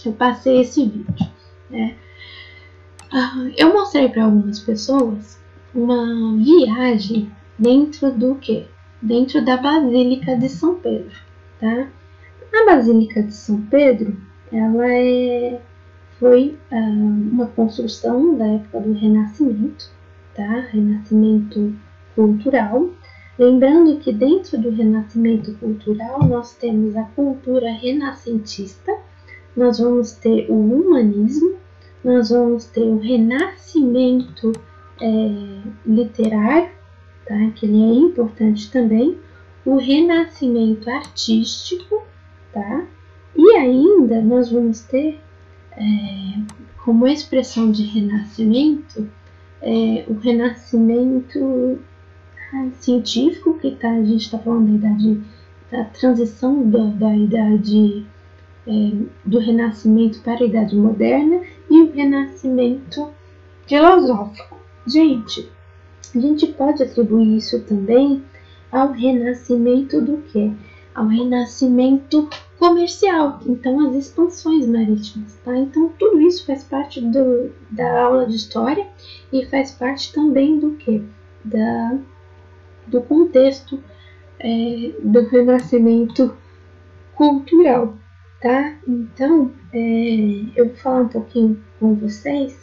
Eu passei esse vídeo, né? Eu mostrei para algumas pessoas uma viagem dentro do quê? Dentro da Basílica de São Pedro, tá? A Basílica de São Pedro, ela foi uma construção da época do Renascimento, tá? Renascimento cultural. Lembrando que dentro do Renascimento cultural nós temos a cultura renascentista, nós vamos ter o humanismo, nós vamos ter o renascimento literário, tá? Que ele é importante também, o renascimento artístico, tá? E ainda nós vamos ter como expressão de renascimento o renascimento científico, que a gente está falando da transição da idade do renascimento para a idade moderna, e o renascimento filosófico. Gente, a gente pode atribuir isso também ao renascimento do quê? Ao renascimento comercial, então as expansões marítimas, tá? Então tudo isso faz parte da aula de história e faz parte também do quê? Do contexto do renascimento cultural, tá? Então eu vou falar um pouquinho com vocês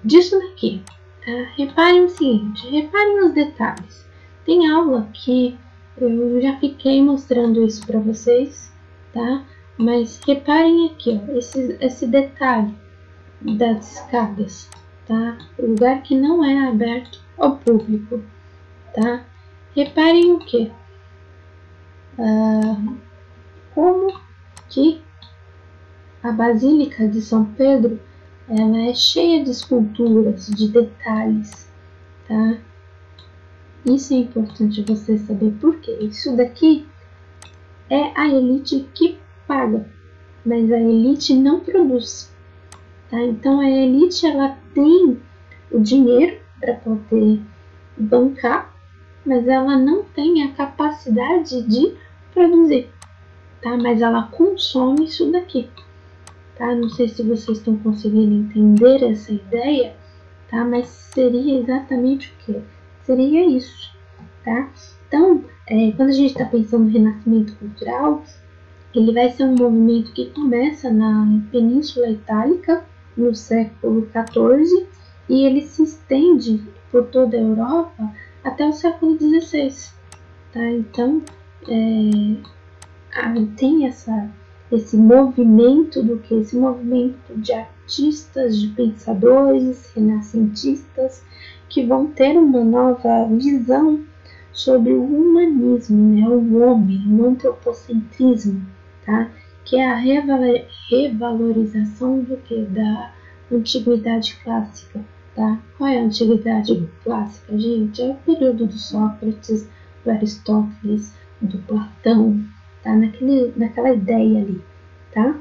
disso daqui, tá? Reparem o seguinte, reparem os detalhes. Tem aula que eu já fiquei mostrando isso para vocês, tá? Mas reparem aqui, ó, esse detalhe das escadas, tá? O lugar que não é aberto ao público, tá? Reparem o que? Como que a Basílica de São Pedro ela é cheia de esculturas, de detalhes, tá? Isso é importante você saber, porque isso daqui é a elite que paga, mas a elite não produz, tá? Então a elite ela tem o dinheiro para poder bancar, mas ela não tem a capacidade de produzir, tá? Mas ela consome isso daqui, tá? Não sei se vocês estão conseguindo entender essa ideia, tá? Mas seria exatamente o que? Seria isso, tá? Então, quando a gente está pensando no renascimento cultural, ele vai ser um movimento que começa na Península Itálica, no século XIV, e ele se estende por toda a Europa até o século XVI, tá? Então, tem esse movimento do que? Esse movimento de artistas, de pensadores renascentistas que vão ter uma nova visão sobre o humanismo, né? O homem, o antropocentrismo, tá? Que é a revalorização do que? Da antiguidade clássica, tá? Qual é a antiguidade clássica, gente? É o período do Sócrates, do Aristóteles, do Platão, tá? Naquela ideia ali, tá?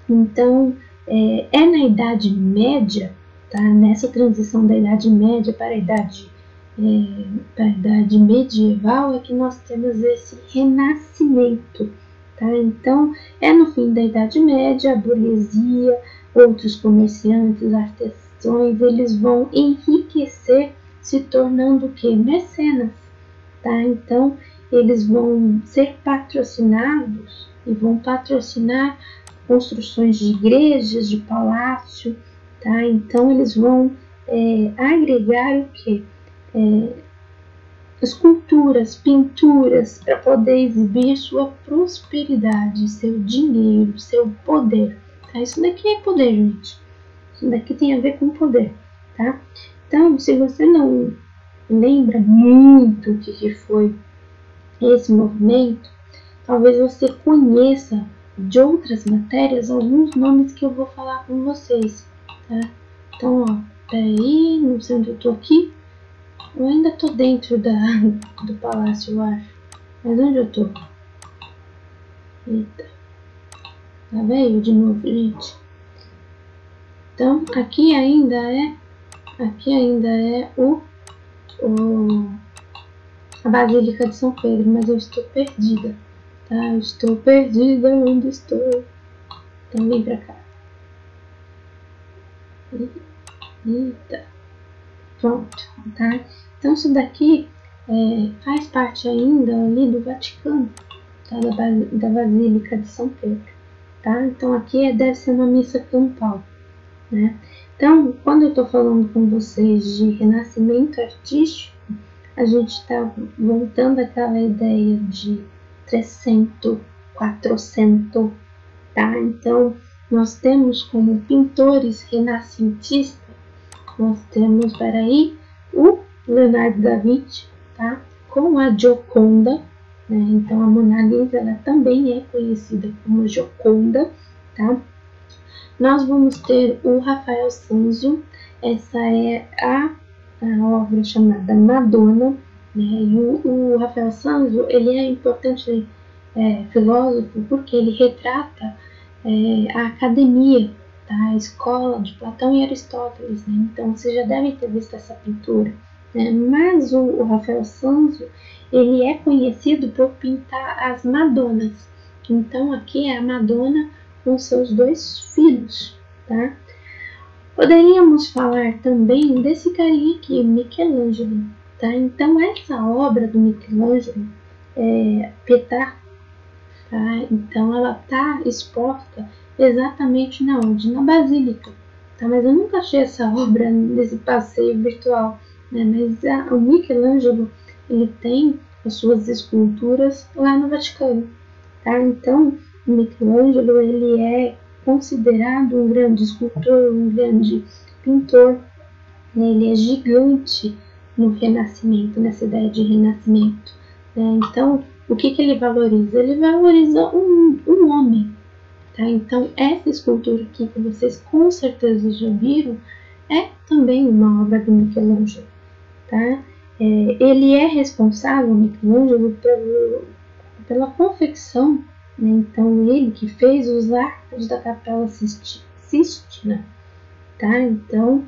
Então, na Idade Média, tá? Nessa transição da Idade Média para a Idade medieval é que nós temos esse renascimento, tá? Então, no fim da Idade Média, a burguesia, outros comerciantes, artesãos, eles vão enriquecer, se tornando o quê? Mecenas, tá? Então, eles vão ser patrocinados e vão patrocinar construções de igrejas, de palácio, tá? Então, eles vão agregar o quê? Esculturas, pinturas, para poder exibir sua prosperidade, seu dinheiro, seu poder, tá? Isso daqui é poder, gente. Isso daqui tem a ver com poder, tá? Então, se você não lembra muito o que foi esse movimento, talvez você conheça de outras matérias alguns nomes que eu vou falar com vocês, tá? Então, ó, peraí, não sei onde eu tô aqui. Eu ainda tô dentro do palácio, eu acho. Mas onde eu tô? Eita. Tá vendo de novo, gente? Então, aqui ainda é a Basílica de São Pedro, mas eu estou perdida, tá? Eu estou perdida onde estou. Então, vem pra cá. Eita. Pronto, tá? Então isso daqui faz parte ainda ali do Vaticano, tá? Da Basílica de São Pedro, tá? Então aqui deve ser uma missa campal, né? Então, quando eu estou falando com vocês de renascimento artístico, a gente está voltando àquela ideia de 300, 400, tá? Então, nós temos como pintores renascentistas, nós temos, peraí, o Leonardo da Vinci, tá? Com a Gioconda, né? Então, a Mona Lisa, ela também é conhecida como Gioconda, tá? Nós vamos ter o Rafael Sanzio, essa é a obra chamada Madonna, né? E o Rafael Sanzio, ele é importante filósofo porque ele retrata a academia, tá? A escola de Platão e Aristóteles, né? Então você já deve ter visto essa pintura, né? Mas o Rafael Sanzio, ele é conhecido por pintar as Madonas. Então aqui é a Madonna com seus 2 filhos, tá? Poderíamos falar também desse carinha aqui, Michelangelo, tá? Então essa obra do Michelangelo, Pietà, tá? Então ela tá exposta exatamente na onde? Na Basílica, tá? Mas eu nunca achei essa obra nesse passeio virtual, né? Mas o Michelangelo, ele tem as suas esculturas lá no Vaticano, tá? Então o Michelangelo, ele é considerado um grande escultor, um grande pintor, né? Ele é gigante no Renascimento, nessa ideia de Renascimento, né? Então, o que ele valoriza? Ele valoriza um homem, tá? Então, essa escultura aqui, que vocês com certeza já viram, é também uma obra do Michelangelo, tá? Ele é responsável, Michelangelo, pela confecção, né? Então, ele que fez os arcos da Capela Sistina, tá? Então,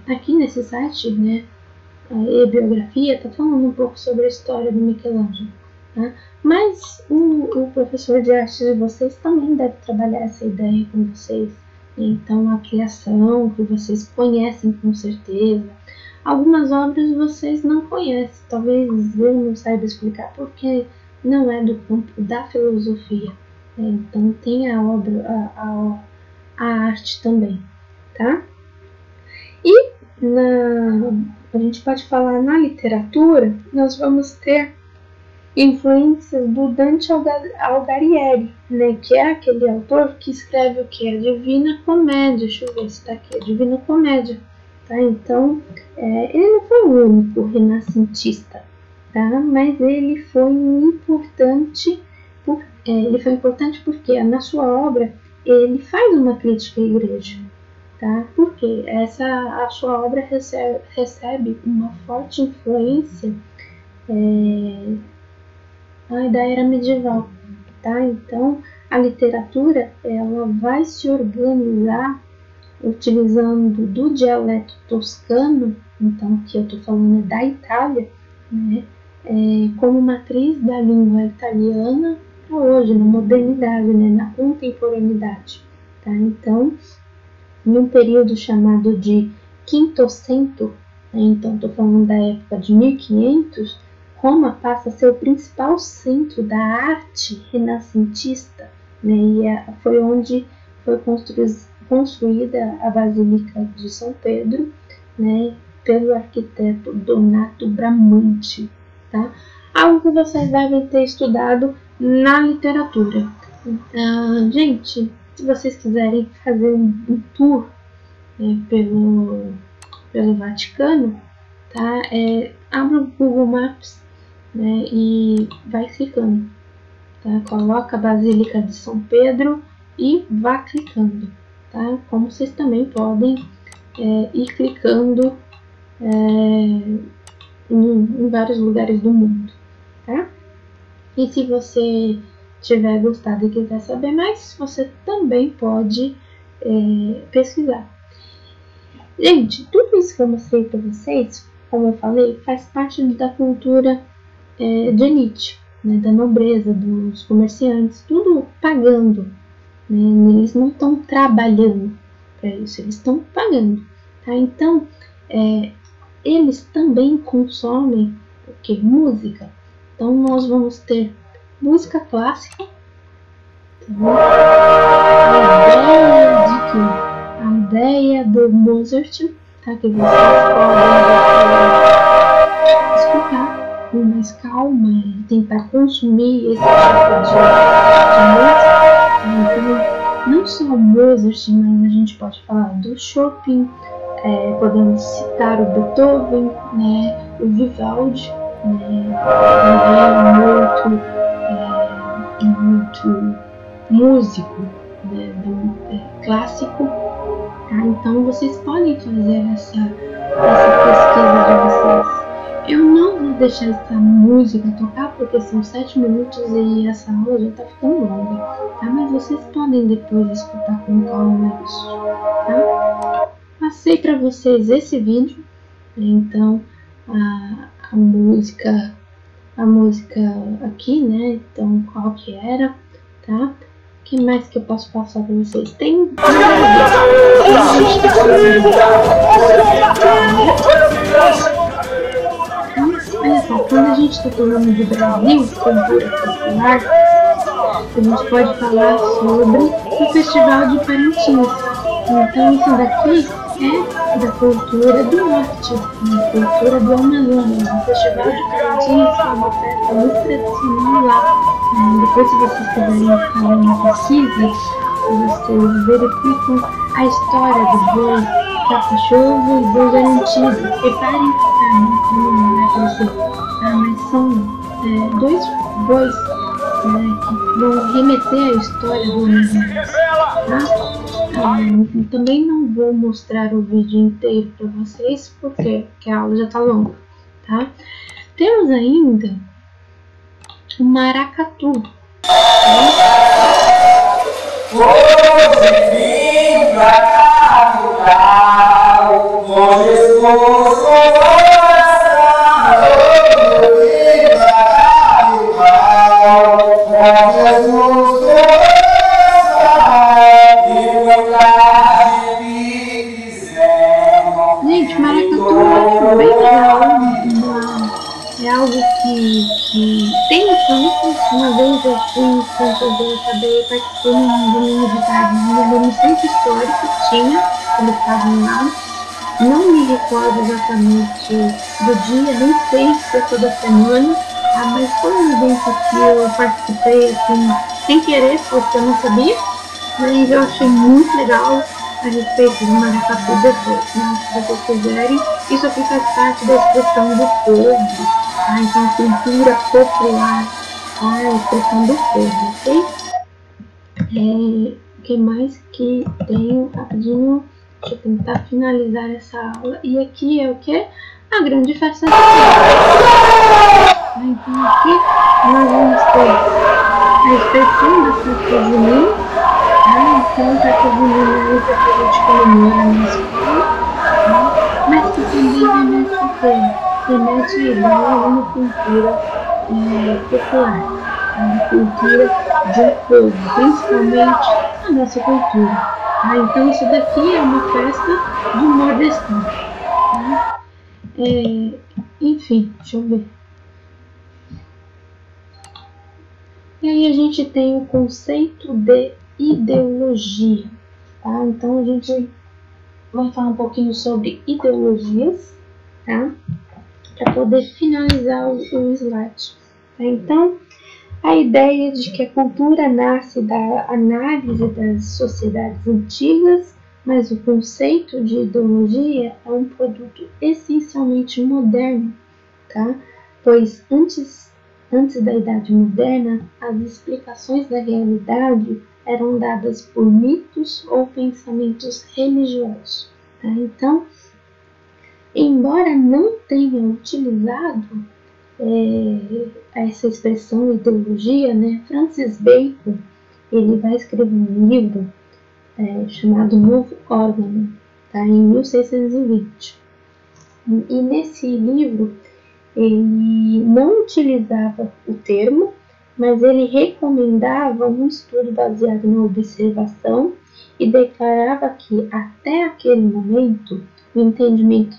aqui nesse site, né, a biografia está falando um pouco sobre a história do Michelangelo, tá? Mas o professor de arte de vocês também deve trabalhar essa ideia com vocês, né? Então, a criação que vocês conhecem com certeza. Algumas obras vocês não conhecem, talvez eu não saiba explicar porque não é do campo da filosofia, né? Então tem a obra, a arte também, tá? E a gente pode falar na literatura, nós vamos ter influências do Dante Alighieri, né? Que é aquele autor que escreve o que? A Divina Comédia. Deixa eu ver se está aqui, a Divina Comédia. Tá? Então, ele não foi o único renascentista, tá? Mas ele foi importante, porque na sua obra ele faz uma crítica à igreja, tá? Porque a sua obra recebe uma forte influência da era medieval, tá? Então, a literatura, ela vai se organizar utilizando do dialeto toscano, então que eu estou falando é da Itália, né, como matriz da língua italiana para hoje, na modernidade, né, na contemporaneidade, tá? Então, num período chamado de Quinquecento, né, então estou falando da época de 1500, Roma passa a ser o principal centro da arte renascentista, né, e foi onde foi construída a Basílica de São Pedro, né, pelo arquiteto Donato Bramante, tá? Algo que vocês devem ter estudado na literatura. Gente, se vocês quiserem fazer um tour, né, pelo Vaticano, tá? Abra o Google Maps, né, e vai clicando, tá? Coloca a Basílica de São Pedro e vá clicando, tá? Como vocês também podem ir clicando em vários lugares do mundo, tá? E se você tiver gostado e quiser saber mais, você também pode pesquisar. Gente, tudo isso que eu mostrei para vocês, como eu falei, faz parte da cultura de elite, né, da nobreza, dos comerciantes, tudo pagando, né? Eles não estão trabalhando para isso, eles estão pagando, tá? Então, eles também consomem o que? Música. Então nós vamos ter música clássica. Então, a ideia do Mozart, tá? Que vocês podem escutar com mais calma e tentar consumir esse tipo de música. Então, não só o Mozart, mas a gente pode falar do Chopin, podemos citar o Beethoven, né, o Vivaldi, né, muito músico, né, clássico. Tá? Então vocês podem fazer essa pesquisa de vocês. Eu não vou deixar essa música tocar porque são 7 minutos e essa aula já está ficando longa, tá? Mas vocês podem depois escutar com calma isso, tá? Passei para vocês esse vídeo, então a música aqui, né? Então qual que era, tá? O que mais que eu posso passar para vocês? Tem olha só, quando a gente está falando de Brasil, cultura popular, a gente pode falar sobre o Festival de Parintins. Então isso daqui é da cultura do norte, da cultura do Amazonas. O Festival de Parintins é uma festa muito tradicional lá. Depois, se vocês quiserem fazer uma pesquisa, vocês verificam a história do boi caprichoso e boi garantido. Reparem que não é para você, tá? Mas são dois bois, né, que vão remeter à história do Amazonas, tá? Também não vou mostrar o vídeo inteiro para vocês, porque a aula já está longa, tá? Temos ainda o maracatu. Gente, maracatu é bem legal, é algo que tem frutos. Uma vez eu fui em Santos, eu acabei participando de um domingo de tarde no centro histórico que tinha, eles estavam lá. Não me recordo exatamente do dia, nem sei se foi toda semana, mas foi um evento que eu participei assim, sem querer, porque eu não sabia, mas eu achei muito legal a respeito do maracatu depois, né? Se vocês quiserem, isso aqui faz parte da expressão do povo, tá? Então cultura popular, a expressão do povo, ok? O que mais que tem rapidinho? Deixa eu tentar finalizar essa aula. E aqui é o que? A grande festa. Então aqui nós vamos ter a expressão da festa junina. Então a festa junina é isso que a gente comemora na escola, mas que também remete a quê? Remete a ideia de uma cultura popular, uma cultura de povo, principalmente a nossa cultura. Então isso daqui é uma festa do nordestino. Tá? Enfim, deixa eu ver. E aí a gente tem o conceito de ideologia. Tá? Então a gente vai falar um pouquinho sobre ideologias, tá? Para poder finalizar o slide. Tá? Então, a ideia de que a cultura nasce da análise das sociedades antigas, mas o conceito de ideologia é um produto essencialmente moderno, tá? Pois antes da Idade Moderna, as explicações da realidade eram dadas por mitos ou pensamentos religiosos, tá? Então, embora não tenha utilizado essa expressão ideologia, né? Francis Bacon, ele vai escrever um livro chamado Novo Órgão, tá? Em 1620. E nesse livro ele não utilizava o termo, mas ele recomendava um estudo baseado na observação e declarava que até aquele momento o entendimento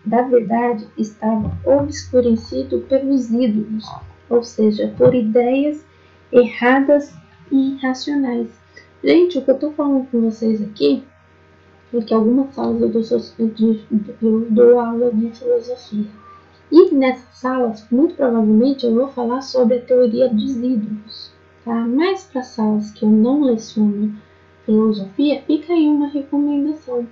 da verdade estava obscurecido pelos ídolos, ou seja, por ideias erradas e irracionais. Gente, o que eu estou falando com vocês aqui é que algumas salas eu dou aula de filosofia. E nessas salas, muito provavelmente, eu vou falar sobre a teoria dos ídolos. Tá? Mas para salas que eu não leciono filosofia, fica aí uma recomendação.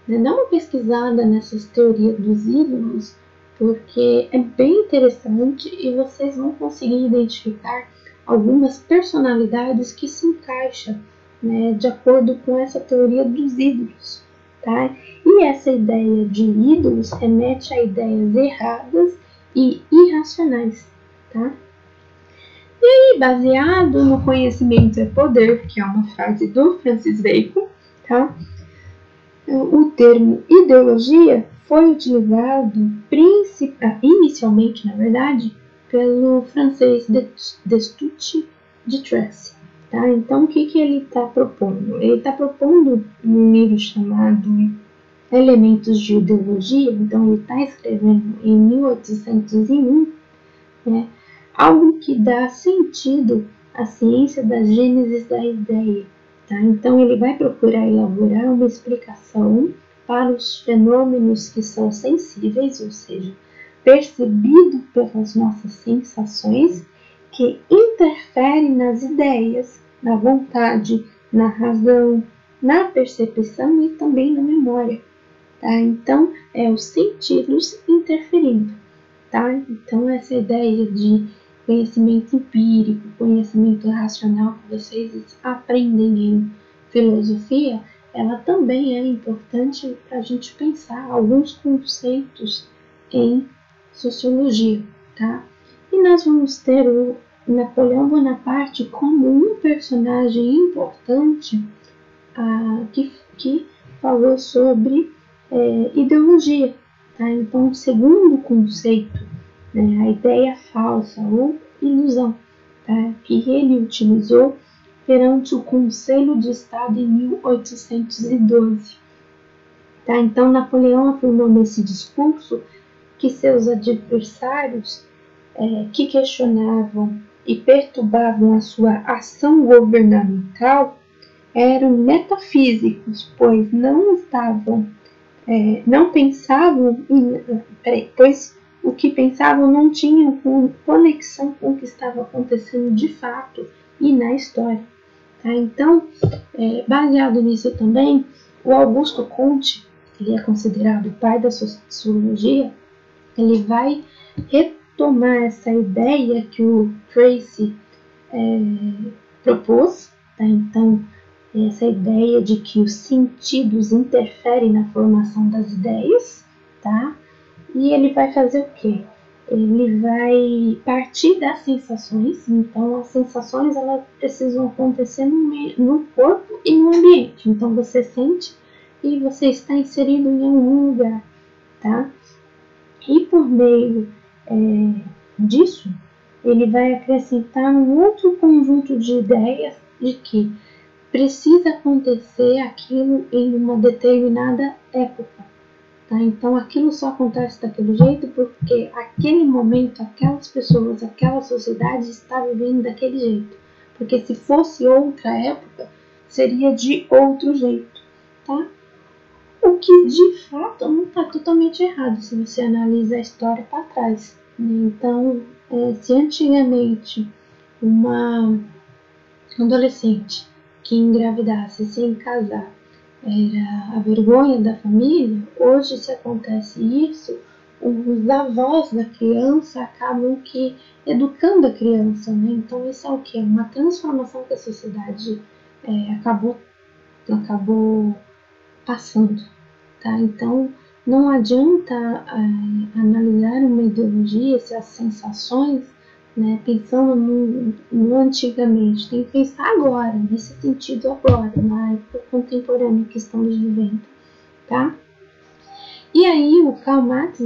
Dá uma pesquisada nessas teorias dos ídolos, porque é bem interessante e vocês vão conseguir identificar algumas personalidades que se encaixam, né, de acordo com essa teoria dos ídolos. Tá? E essa ideia de ídolos remete a ideias erradas e irracionais. Tá? E aí, baseado no conhecimento é poder, que é uma frase do Francis Bacon, tá? O termo ideologia foi utilizado inicialmente, na verdade, pelo francês Destutt de Tracy. Tá? Então, o que ele está propondo? Ele está propondo um livro chamado Elementos de Ideologia. Então, ele está escrevendo em 1801, né, algo que dá sentido à ciência da gênese da ideia. Tá? Então, ele vai procurar elaborar uma explicação para os fenômenos que são sensíveis, ou seja, percebidos pelas nossas sensações, que interferem nas ideias, na vontade, na razão, na percepção e também na memória. Tá? Então, é os sentidos interferindo. Tá? Então, essa ideia de conhecimento empírico, conhecimento racional que vocês aprendem em filosofia, ela também é importante para a gente pensar alguns conceitos em sociologia, tá? E nós vamos ter o Napoleão Bonaparte como um personagem importante que falou sobre ideologia, tá? Então, o segundo conceito, né, a ideia falsa ou ilusão, tá, que ele utilizou perante o Conselho de Estado em 1812. Tá? Então, Napoleão afirmou nesse discurso que seus adversários que questionavam e perturbavam a sua ação governamental eram metafísicos, pois não pensavam, pois o que pensavam não tinha conexão com o que estava acontecendo de fato e na história. Tá? Então, baseado nisso também, o Augusto Comte, ele é considerado o pai da sociologia, ele vai retomar essa ideia que o Tracy propôs. Tá? Então, essa ideia de que os sentidos interferem na formação das ideias, tá? E ele vai fazer o quê? Ele vai partir das sensações. Então, as sensações elas precisam acontecer no corpo e no ambiente. Então, você sente e você está inserido em algum lugar, tá? E por meio disso, ele vai acrescentar um outro conjunto de ideias de que precisa acontecer aquilo em uma determinada época. Tá? Então, aquilo só acontece daquele jeito porque aquele momento, aquelas pessoas, aquela sociedade está vivendo daquele jeito. Porque se fosse outra época, seria de outro jeito. Tá? O que de fato não está totalmente errado se você analisa a história para trás. Então, se antigamente uma adolescente que engravidasse sem casar era a vergonha da família, hoje se acontece isso, os avós da criança acabam que educando a criança, né? Então isso é o que? Uma transformação que a sociedade acabou passando, tá? Então não adianta analisar uma ideologia, essas sensações, né, pensando no antigamente, tem que pensar agora, nesse sentido agora, na época contemporânea que estamos vivendo, tá? E aí o Karl Marx,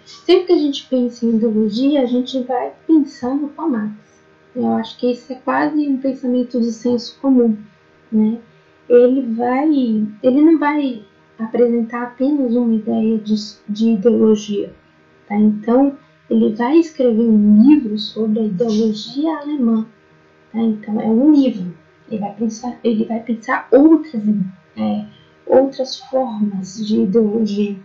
sempre que a gente pensa em ideologia, a gente vai pensar no Karl Marx. Eu acho que isso é quase um pensamento de senso comum, né? Ele não vai apresentar apenas uma ideia de ideologia. Tá? Então, ele vai escrever um livro sobre a ideologia alemã. Tá? Então, é um livro. Ele vai pensar outras formas de ideologia.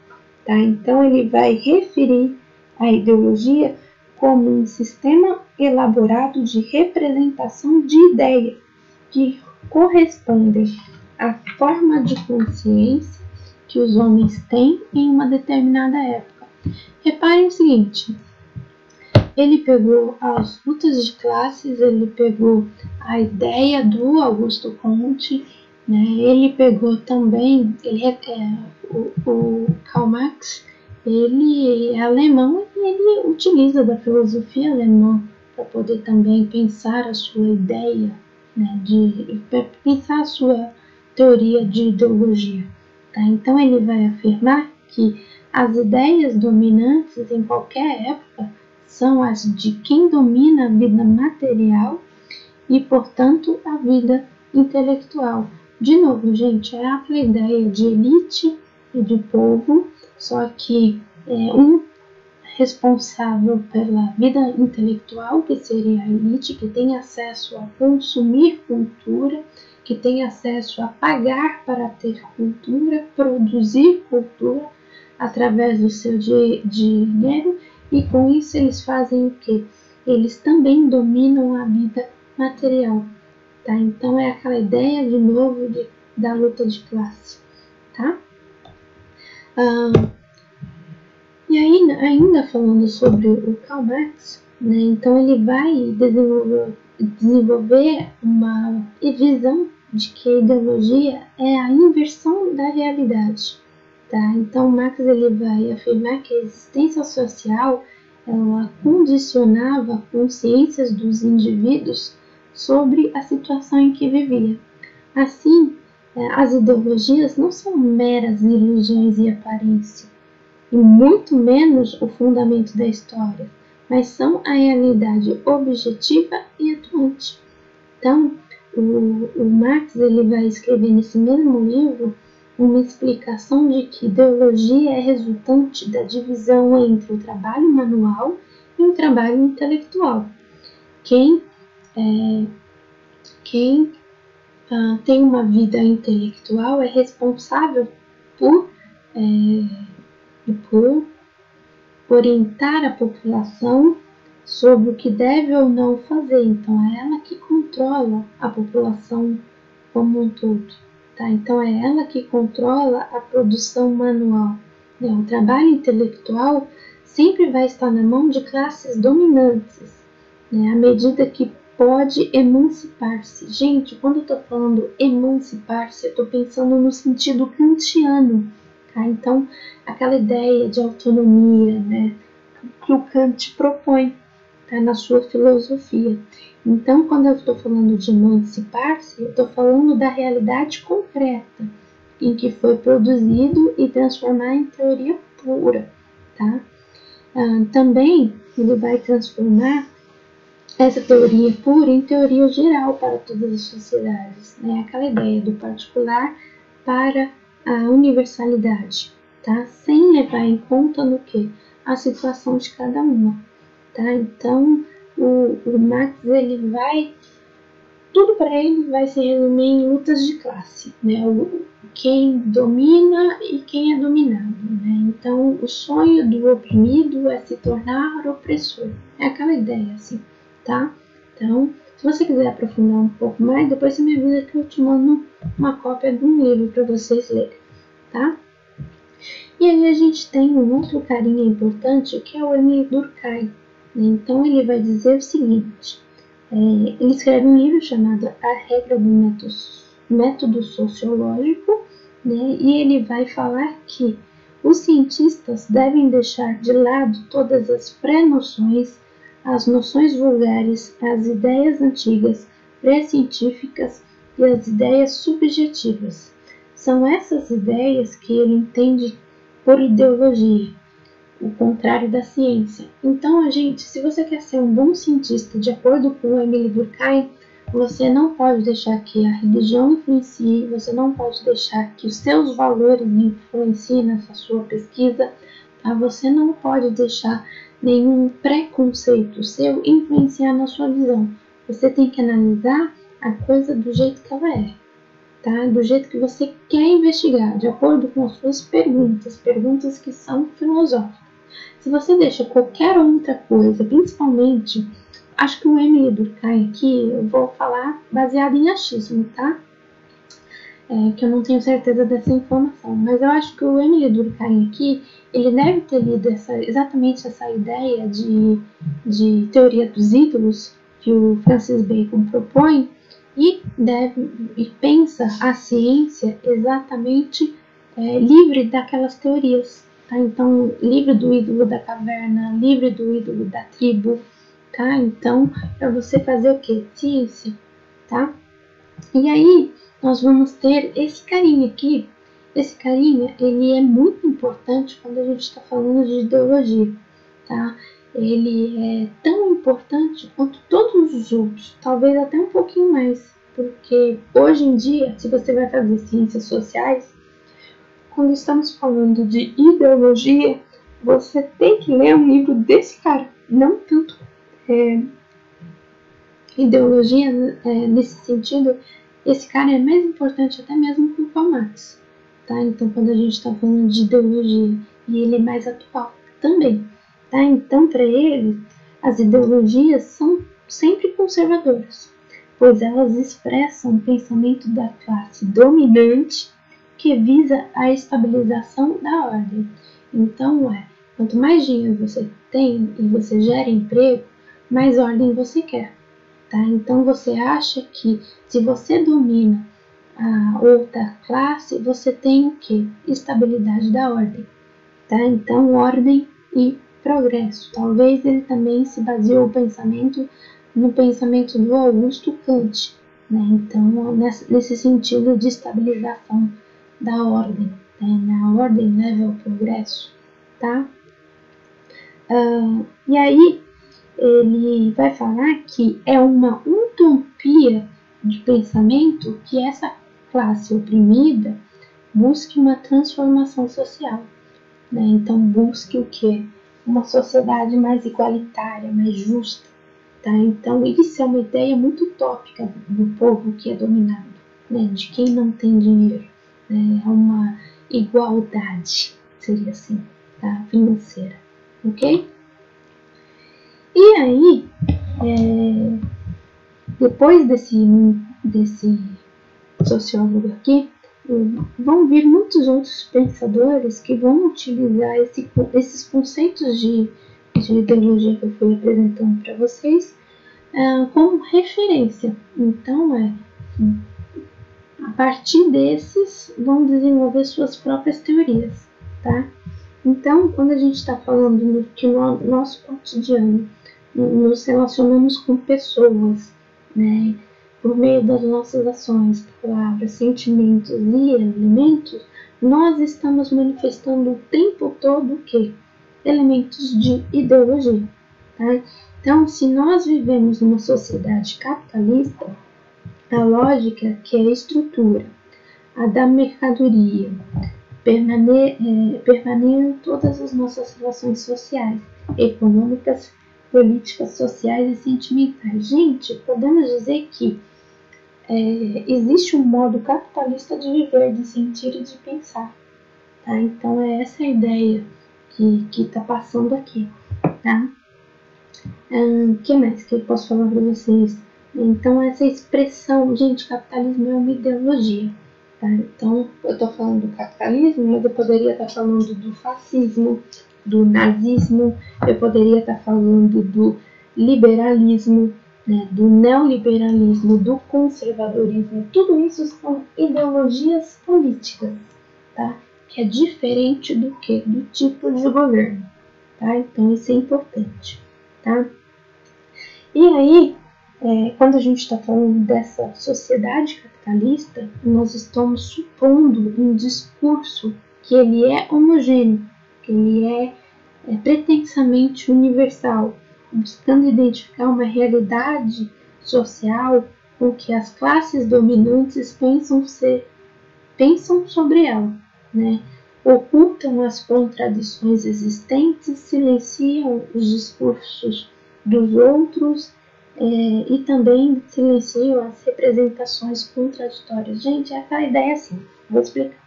Tá? Então, ele vai referir a ideologia como um sistema elaborado de representação de ideias que correspondem à forma de consciência que os homens têm em uma determinada época. Reparem o seguinte, ele pegou as lutas de classes, ele pegou a ideia do Augusto Comte, né? Ele pegou também, o Karl Marx, ele é alemão e ele utiliza da filosofia alemã para poder também pensar a sua ideia, né, de pensar a sua teoria de ideologia. Tá? Então ele vai afirmar que as ideias dominantes em qualquer época são as de quem domina a vida material e, portanto, a vida intelectual. De novo, gente, é aquela ideia de elite e de povo, só que um responsável pela vida intelectual, que seria a elite, que tem acesso a consumir cultura, que tem acesso a pagar para ter cultura, produzir cultura através do seu dinheiro, e com isso eles fazem o quê? Eles também dominam a vida material. Tá? Então é aquela ideia de novo da luta de classe. Tá? E aí, ainda falando sobre o Karl Marx, né, então ele vai desenvolver uma visão de que a ideologia é a inversão da realidade. Tá? Então Marx ele vai afirmar que a existência social ela condicionava consciências dos indivíduos sobre a situação em que vivia. Assim, as ideologias não são meras ilusões e aparência, e muito menos o fundamento da história, mas são a realidade objetiva e atuante. Então, o Marx ele vai escrever nesse mesmo livro uma explicação de que ideologia é resultante da divisão entre o trabalho manual e o trabalho intelectual. Quem tem uma vida intelectual é responsável por orientar a população sobre o que deve ou não fazer. Então, é ela que controla a população como um todo. Tá? Então, é ela que controla a produção manual. O trabalho intelectual sempre vai estar na mão de classes dominantes, né? À medida que pode emancipar-se. Gente, quando eu estou falando emancipar-se, eu estou pensando no sentido kantiano. Tá? Então, aquela ideia de autonomia, né, que o Kant propõe, tá, na sua filosofia. Então, quando eu estou falando de emancipar-se, eu estou falando da realidade concreta, em que foi produzido e transformar em teoria pura. Tá? Também ele vai transformar essa teoria pura em teoria geral para todas as sociedades. Né? Aquela ideia do particular para a universalidade, tá? Sem levar em conta no que? A situação de cada uma. Tá? Então, o Marx, ele vai, tudo para ele vai se resumir em lutas de classe, né? Quem domina e quem é dominado, né? Então, o sonho do oprimido é se tornar opressor. É aquela ideia, assim, tá? Então, se você quiser aprofundar um pouco mais, depois você me avisa que eu te mando uma cópia de um livro para vocês lerem, tá? E aí a gente tem um outro carinha importante, que é o Emile Durkheim. Então, ele vai dizer o seguinte, ele escreve um livro chamado A Regra do Método Sociológico, né? E ele vai falar que os cientistas devem deixar de lado todas as pré-noções, as noções vulgares, as ideias antigas, pré-científicas e as ideias subjetivas. São essas ideias que ele entende por ideologia, o contrário da ciência. Então, se você quer ser um bom cientista, de acordo com o Emile Durkheim, você não pode deixar que a religião influencie, você não pode deixar que os seus valores influenciem nessa sua pesquisa, tá? Você não pode deixar nenhum preconceito seu influenciar na sua visão. Você tem que analisar a coisa do jeito que ela é, tá? Do jeito que você quer investigar, de acordo com as suas perguntas que são filosóficas. Se você deixa qualquer outra coisa, principalmente, acho que o Emile Durkheim aqui, eu vou falar baseado em achismo, tá? Que eu não tenho certeza dessa informação, mas eu acho que o Emile Durkheim aqui, ele deve ter lido exatamente essa ideia de teoria dos ídolos que o Francis Bacon propõe e pensa a ciência exatamente livre daquelas teorias. Tá? Então, livre do ídolo da caverna, livre do ídolo da tribo, tá? Então, para você fazer o que? Ciência, tá? E aí, nós vamos ter esse carinha aqui. Esse carinha, ele é muito importante quando a gente está falando de ideologia, tá? Ele é tão importante quanto todos os outros, talvez até um pouquinho mais, porque hoje em dia, se você vai fazer ciências sociais, quando estamos falando de ideologia, você tem que ler um livro desse cara, não tanto ideologia nesse sentido. Esse cara é mais importante até mesmo que o Karl Marx, tá? Então, quando a gente está falando de ideologia, e ele é mais atual também, tá? Então, para ele, as ideologias são sempre conservadoras, pois elas expressam o pensamento da classe dominante que visa a estabilização da ordem. Então, quanto mais dinheiro você tem e você gera emprego, mais ordem você quer. Tá? Então, você acha que se você domina a outra classe, você tem o quê? Estabilidade da ordem. Tá? Então, ordem e progresso. Talvez ele também se baseou no pensamento do Augusto Kant. Né? Então, nesse sentido de estabilização da ordem. Né? Na ordem leva ao progresso. Tá? E aí, ele vai falar que é uma utopia de pensamento que essa classe oprimida busque uma transformação social. Né? Então, busque o quê? Uma sociedade mais igualitária, mais justa. Tá? Então, isso é uma ideia muito utópica do povo que é dominado, né? De quem não tem dinheiro. Né? É uma igualdade, seria assim, tá? Financeira. Ok? E aí, depois desse sociólogo aqui, vão vir muitos outros pensadores que vão utilizar esses conceitos de ideologia que eu fui apresentando para vocês como referência. Então, a partir desses, vão desenvolver suas próprias teorias, tá? Então, quando a gente está falando que no nosso cotidiano nos relacionamos com pessoas, né, por meio das nossas ações, palavras, sentimentos e elementos, nós estamos manifestando o tempo todo o quê? Elementos de ideologia. Tá? Então, se nós vivemos numa sociedade capitalista, a lógica que é a estrutura, a da mercadoria, permaneiam todas as nossas relações sociais, econômicas, políticas, sociais e sentimentais. Gente, podemos dizer que existe um modo capitalista de viver, de sentir e de pensar. Tá? Então, é essa a ideia que está passando aqui. Tá? Que mais que eu posso falar para vocês? Então, essa expressão, gente, capitalismo é uma ideologia. Tá? Então, eu estou falando do capitalismo, mas eu poderia estar falando do fascismo, do nazismo, eu poderia estar falando do liberalismo, né, do neoliberalismo, do conservadorismo. Tudo isso são ideologias políticas, tá? Que é diferente do que? Do tipo de governo. Tá? Então, isso é importante. Tá? E aí, quando a gente está falando dessa sociedade capitalista, nós estamos supondo um discurso que ele é homogêneo, que ele é pretensamente universal, buscando identificar uma realidade social o que as classes dominantes pensam sobre ela, né? Ocultam as contradições existentes, silenciam os discursos dos outros e também silenciam as representações contraditórias. Gente, é aquela ideia assim, vou explicar.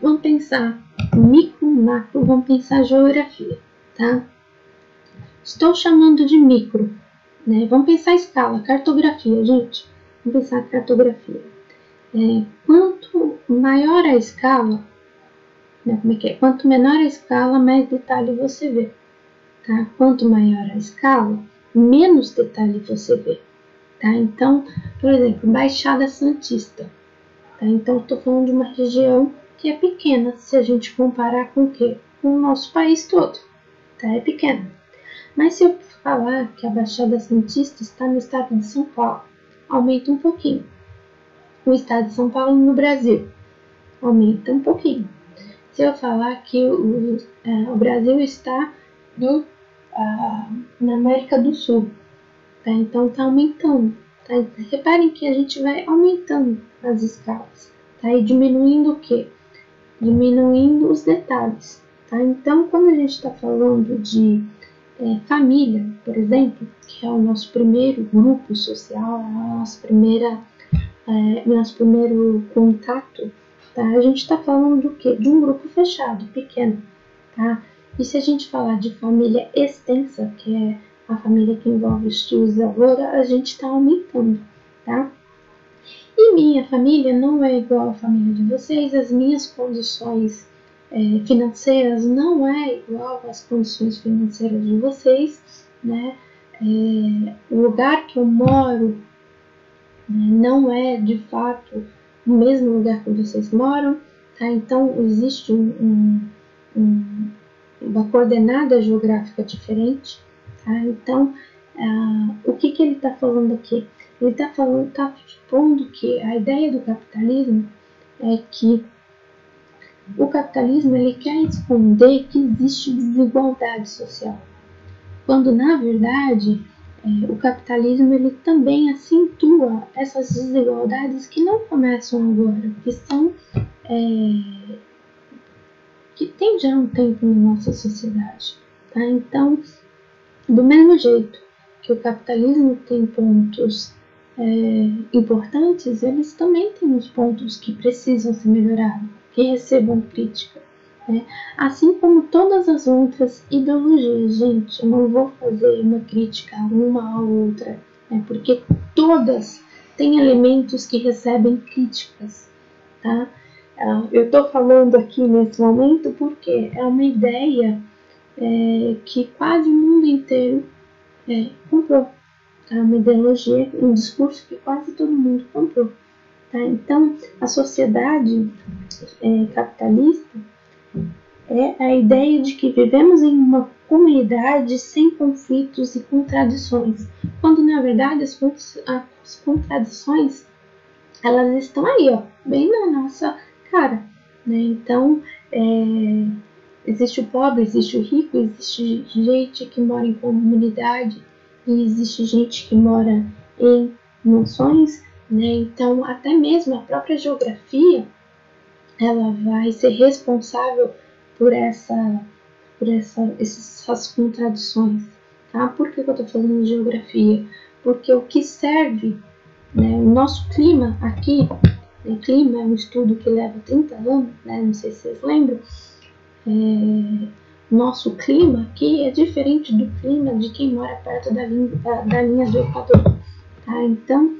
Vamos pensar micro, macro, vamos pensar geografia, tá? Estou chamando de micro, né? Vamos pensar escala, cartografia, gente. Vamos pensar cartografia. Quanto maior a escala, né? Quanto menor a escala, mais detalhe você vê, tá? Quanto maior a escala, menos detalhe você vê, tá? Então, por exemplo, Baixada Santista, tá? Então, estou falando de uma região que é pequena, se a gente comparar com o quê? Com o nosso país todo, tá? É pequena. Mas se eu falar que a Baixada Santista está no estado de São Paulo, aumenta um pouquinho. O estado de São Paulo no Brasil, aumenta um pouquinho. Se eu falar que o Brasil está na América do Sul, tá? Então está aumentando. Tá? Reparem que a gente vai aumentando as escalas, tá? E diminuindo o quê? Diminuindo os detalhes, tá? Então, quando a gente está falando de família, por exemplo, que é o nosso primeiro grupo social, nosso primeiro contato, tá? A gente está falando do quê? De um grupo fechado, pequeno, tá? E se a gente falar de família extensa, que é a família que envolve os tios e avós, a gente está aumentando, tá? E minha família não é igual à família de vocês, as minhas condições financeiras não é igual às condições financeiras de vocês, né? O lugar que eu moro não é de fato o mesmo lugar que vocês moram, tá? Então existe uma coordenada geográfica diferente, tá? Então o que ele está falando aqui? Ele está supondo que a ideia do capitalismo é que o capitalismo ele quer esconder que existe desigualdade social, quando na verdade o capitalismo ele também acentua essas desigualdades que não começam agora, que são que tem já um tempo na nossa sociedade, tá? Então, do mesmo jeito que o capitalismo tem pontos importantes, eles também têm os pontos que precisam ser melhorados, que recebam crítica, né? Assim como todas as outras ideologias, gente, eu não vou fazer uma crítica uma à outra, né? Porque todas têm elementos que recebem críticas, tá? Eu estou falando aqui nesse momento porque é uma ideia que quase o mundo inteiro comprou. É uma ideologia, um discurso que quase todo mundo comprou. Tá? Então, a sociedade capitalista é a ideia de que vivemos em uma comunidade sem conflitos e contradições, quando na verdade as contradições elas estão aí, ó, bem na nossa cara, né? Então, existe o pobre, existe o rico, existe gente que mora em comunidade e existe gente que mora em mansões, né? Então, até mesmo a própria geografia, ela vai ser responsável por essas contradições, tá? Por que eu estou falando de geografia? Porque o que serve, né, o nosso clima aqui, o clima é um estudo que leva 30 anos, né? Não sei se vocês lembram, nosso clima aqui é diferente do clima de quem mora perto da linha do Equador, tá? Então,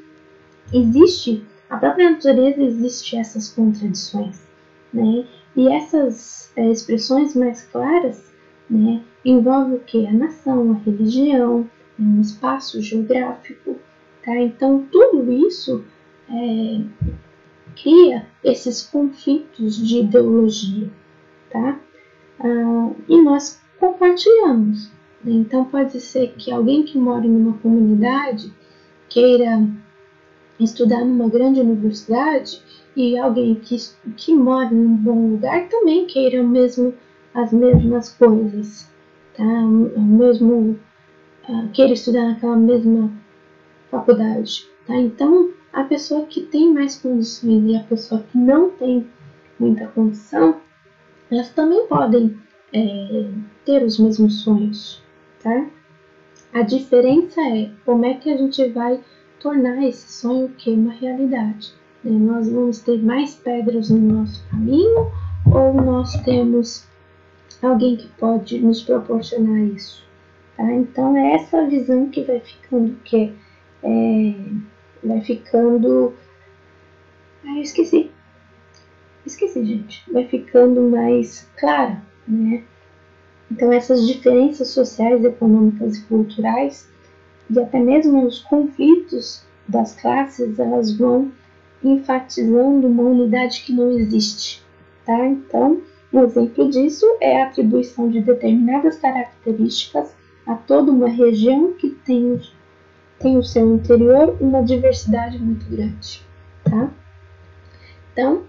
a própria natureza existe essas contradições, né? E essas expressões mais claras, né, envolvem o que? A nação, a religião, um espaço geográfico, tá? Então, tudo isso cria esses conflitos de ideologia, tá? E nós compartilhamos. Né? Então, pode ser que alguém que mora em uma comunidade queira estudar numa grande universidade e alguém que mora num bom lugar também queira as mesmas coisas, tá? Queira estudar naquela mesma faculdade, tá? Então, a pessoa que tem mais condições e a pessoa que não tem muita condição, elas também podem ter os mesmos sonhos, tá? A diferença é como é que a gente vai tornar esse sonho uma realidade. Né? Nós vamos ter mais pedras no nosso caminho ou nós temos alguém que pode nos proporcionar isso? Tá? Então é essa visão que vai ficando vai ficando... eu esqueci, gente. Vai ficando mais clara, né? Então essas diferenças sociais, econômicas e culturais e até mesmo os conflitos das classes, elas vão enfatizando uma unidade que não existe, tá? Então, um exemplo disso é a atribuição de determinadas características a toda uma região que tem o seu interior uma diversidade muito grande, tá? Então,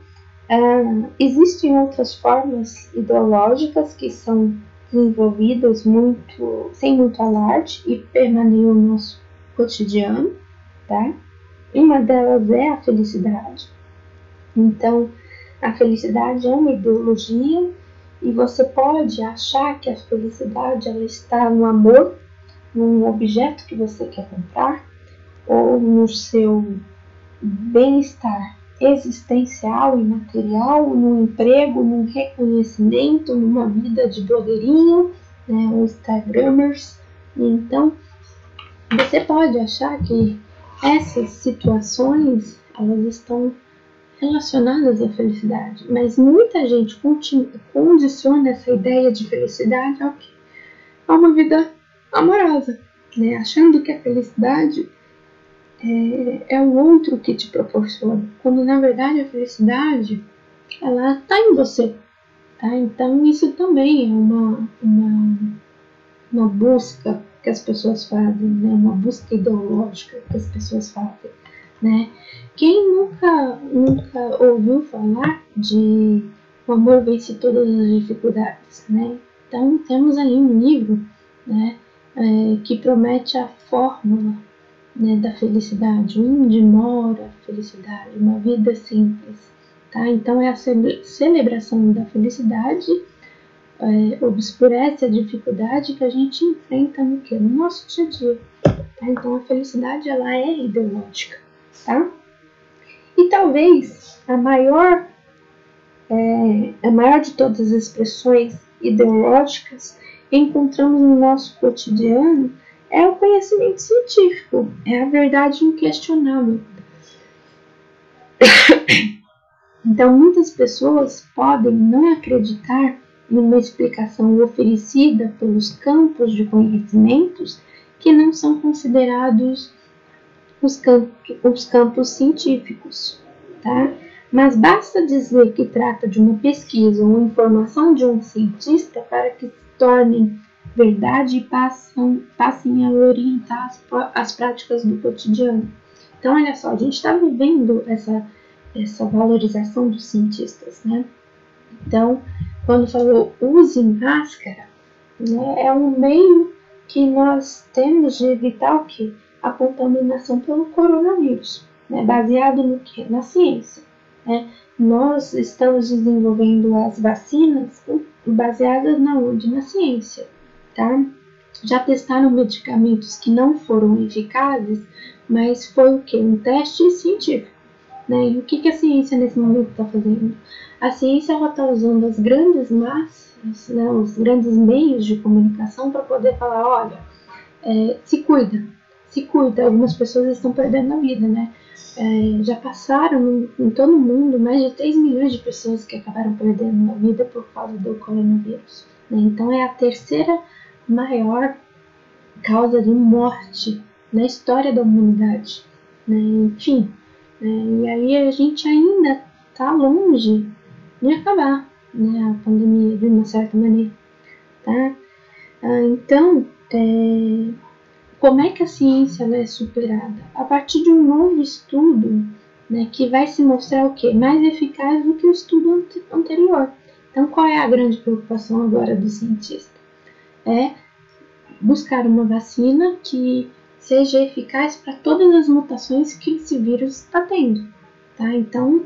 existem outras formas ideológicas que são desenvolvidas sem muito alarde e permaneiam no nosso cotidiano, tá? Uma delas é a felicidade. Então, a felicidade é uma ideologia e você pode achar que a felicidade ela está no amor, num objeto que você quer comprar ou no seu bem-estar existencial e material, num emprego, num reconhecimento, numa vida de blogueirinho, né, ou instagramers. Então, você pode achar que essas situações elas estão relacionadas à felicidade, mas muita gente condiciona essa ideia de felicidade a uma vida amorosa, né, achando que a felicidade é o outro que te proporciona, quando na verdade a felicidade ela está em você, tá? Então isso também é uma busca que as pessoas fazem, né? Uma busca ideológica que as pessoas fazem, né? Quem nunca ouviu falar de o amor vence todas as dificuldades, né? Então temos aí um livro, né, que promete a fórmula, né, da felicidade, onde mora a felicidade, uma vida simples, tá? Então é a celebração da felicidade, obscurece a dificuldade que a gente enfrenta no nosso dia a dia, tá? Então a felicidade ela é ideológica, tá? E talvez a maior de todas as expressões ideológicas que encontramos no nosso cotidiano é o conhecimento científico, é a verdade inquestionável. Então, muitas pessoas podem não acreditar em uma explicação oferecida pelos campos de conhecimentos que não são considerados os campos científicos, tá? Mas basta dizer que trata de uma pesquisa ou informação de um cientista para que se tornem verdade e passem a orientar as práticas do cotidiano. Então, olha só, a gente está vivendo essa valorização dos cientistas, né? Então, quando falou use máscara, né, é um meio que nós temos de evitar o quê? A contaminação pelo coronavírus, né? Baseado no quê? Na ciência, né? Nós estamos desenvolvendo as vacinas baseadas na onde? Na ciência, tá? Já testaram medicamentos que não foram eficazes, mas foi o quê? Um teste científico, né? E o que a ciência nesse momento está fazendo? A ciência está usando as grandes massas, né, os grandes meios de comunicação para poder falar, olha, se cuida. Algumas pessoas estão perdendo a vida, né? Já passaram em todo o mundo mais de 3 milhões de pessoas que acabaram perdendo a vida por causa do coronavírus, né? Então é a terceira maior causa de morte na história da humanidade, né? Enfim, e aí a gente ainda está longe de acabar, né, a pandemia de uma certa maneira, tá? Então, como é que a ciência é superada? A partir de um novo estudo, né, que vai se mostrar o quê? Mais eficaz do que o estudo anterior. Então, qual é a grande preocupação agora do cientista? É buscar uma vacina que seja eficaz para todas as mutações que esse vírus está tendo, tá? Então,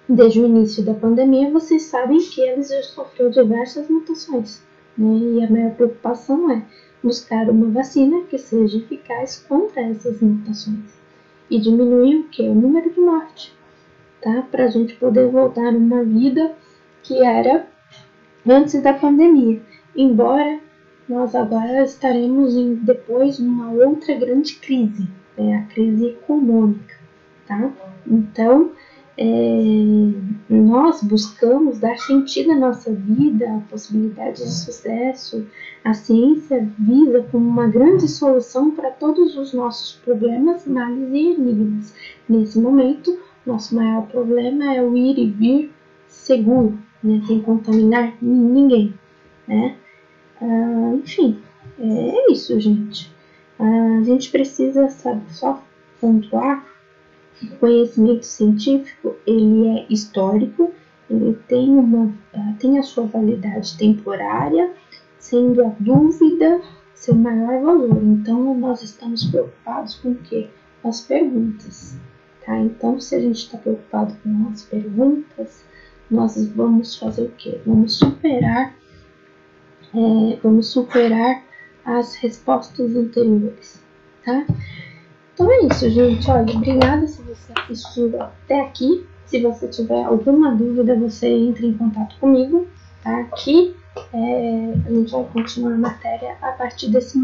desde o início da pandemia, vocês sabem que ele já sofreu diversas mutações, né? E a maior preocupação é buscar uma vacina que seja eficaz contra essas mutações e diminuir o que? O número de mortes, tá? Para a gente poder voltar a uma vida que era antes da pandemia, embora nós agora estaremos depois numa outra grande crise, a crise econômica, tá? Então, nós buscamos dar sentido à nossa vida, a possibilidade de sucesso. A ciência visa como uma grande solução para todos os nossos problemas, males e enigmas. Nesse momento, nosso maior problema é o ir e vir seguro, né, sem contaminar ninguém, né? Enfim, é isso, gente. A gente precisa, só pontuar. O conhecimento científico, ele é histórico, ele tem a sua validade temporária, sendo a dúvida seu maior valor. Então, nós estamos preocupados com o quê? Com as perguntas, tá? Então, se a gente está preocupado com as perguntas, nós vamos fazer o quê? Vamos superar as respostas anteriores, tá? Então é isso, gente. Olha, obrigada se você assistiu até aqui. Se você tiver alguma dúvida, você entra em contato comigo, tá? Aqui a gente vai continuar a matéria a partir dessa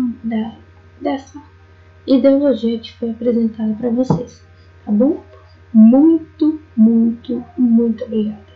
ideologia que foi apresentada para vocês, tá bom? Muito, muito, muito obrigada.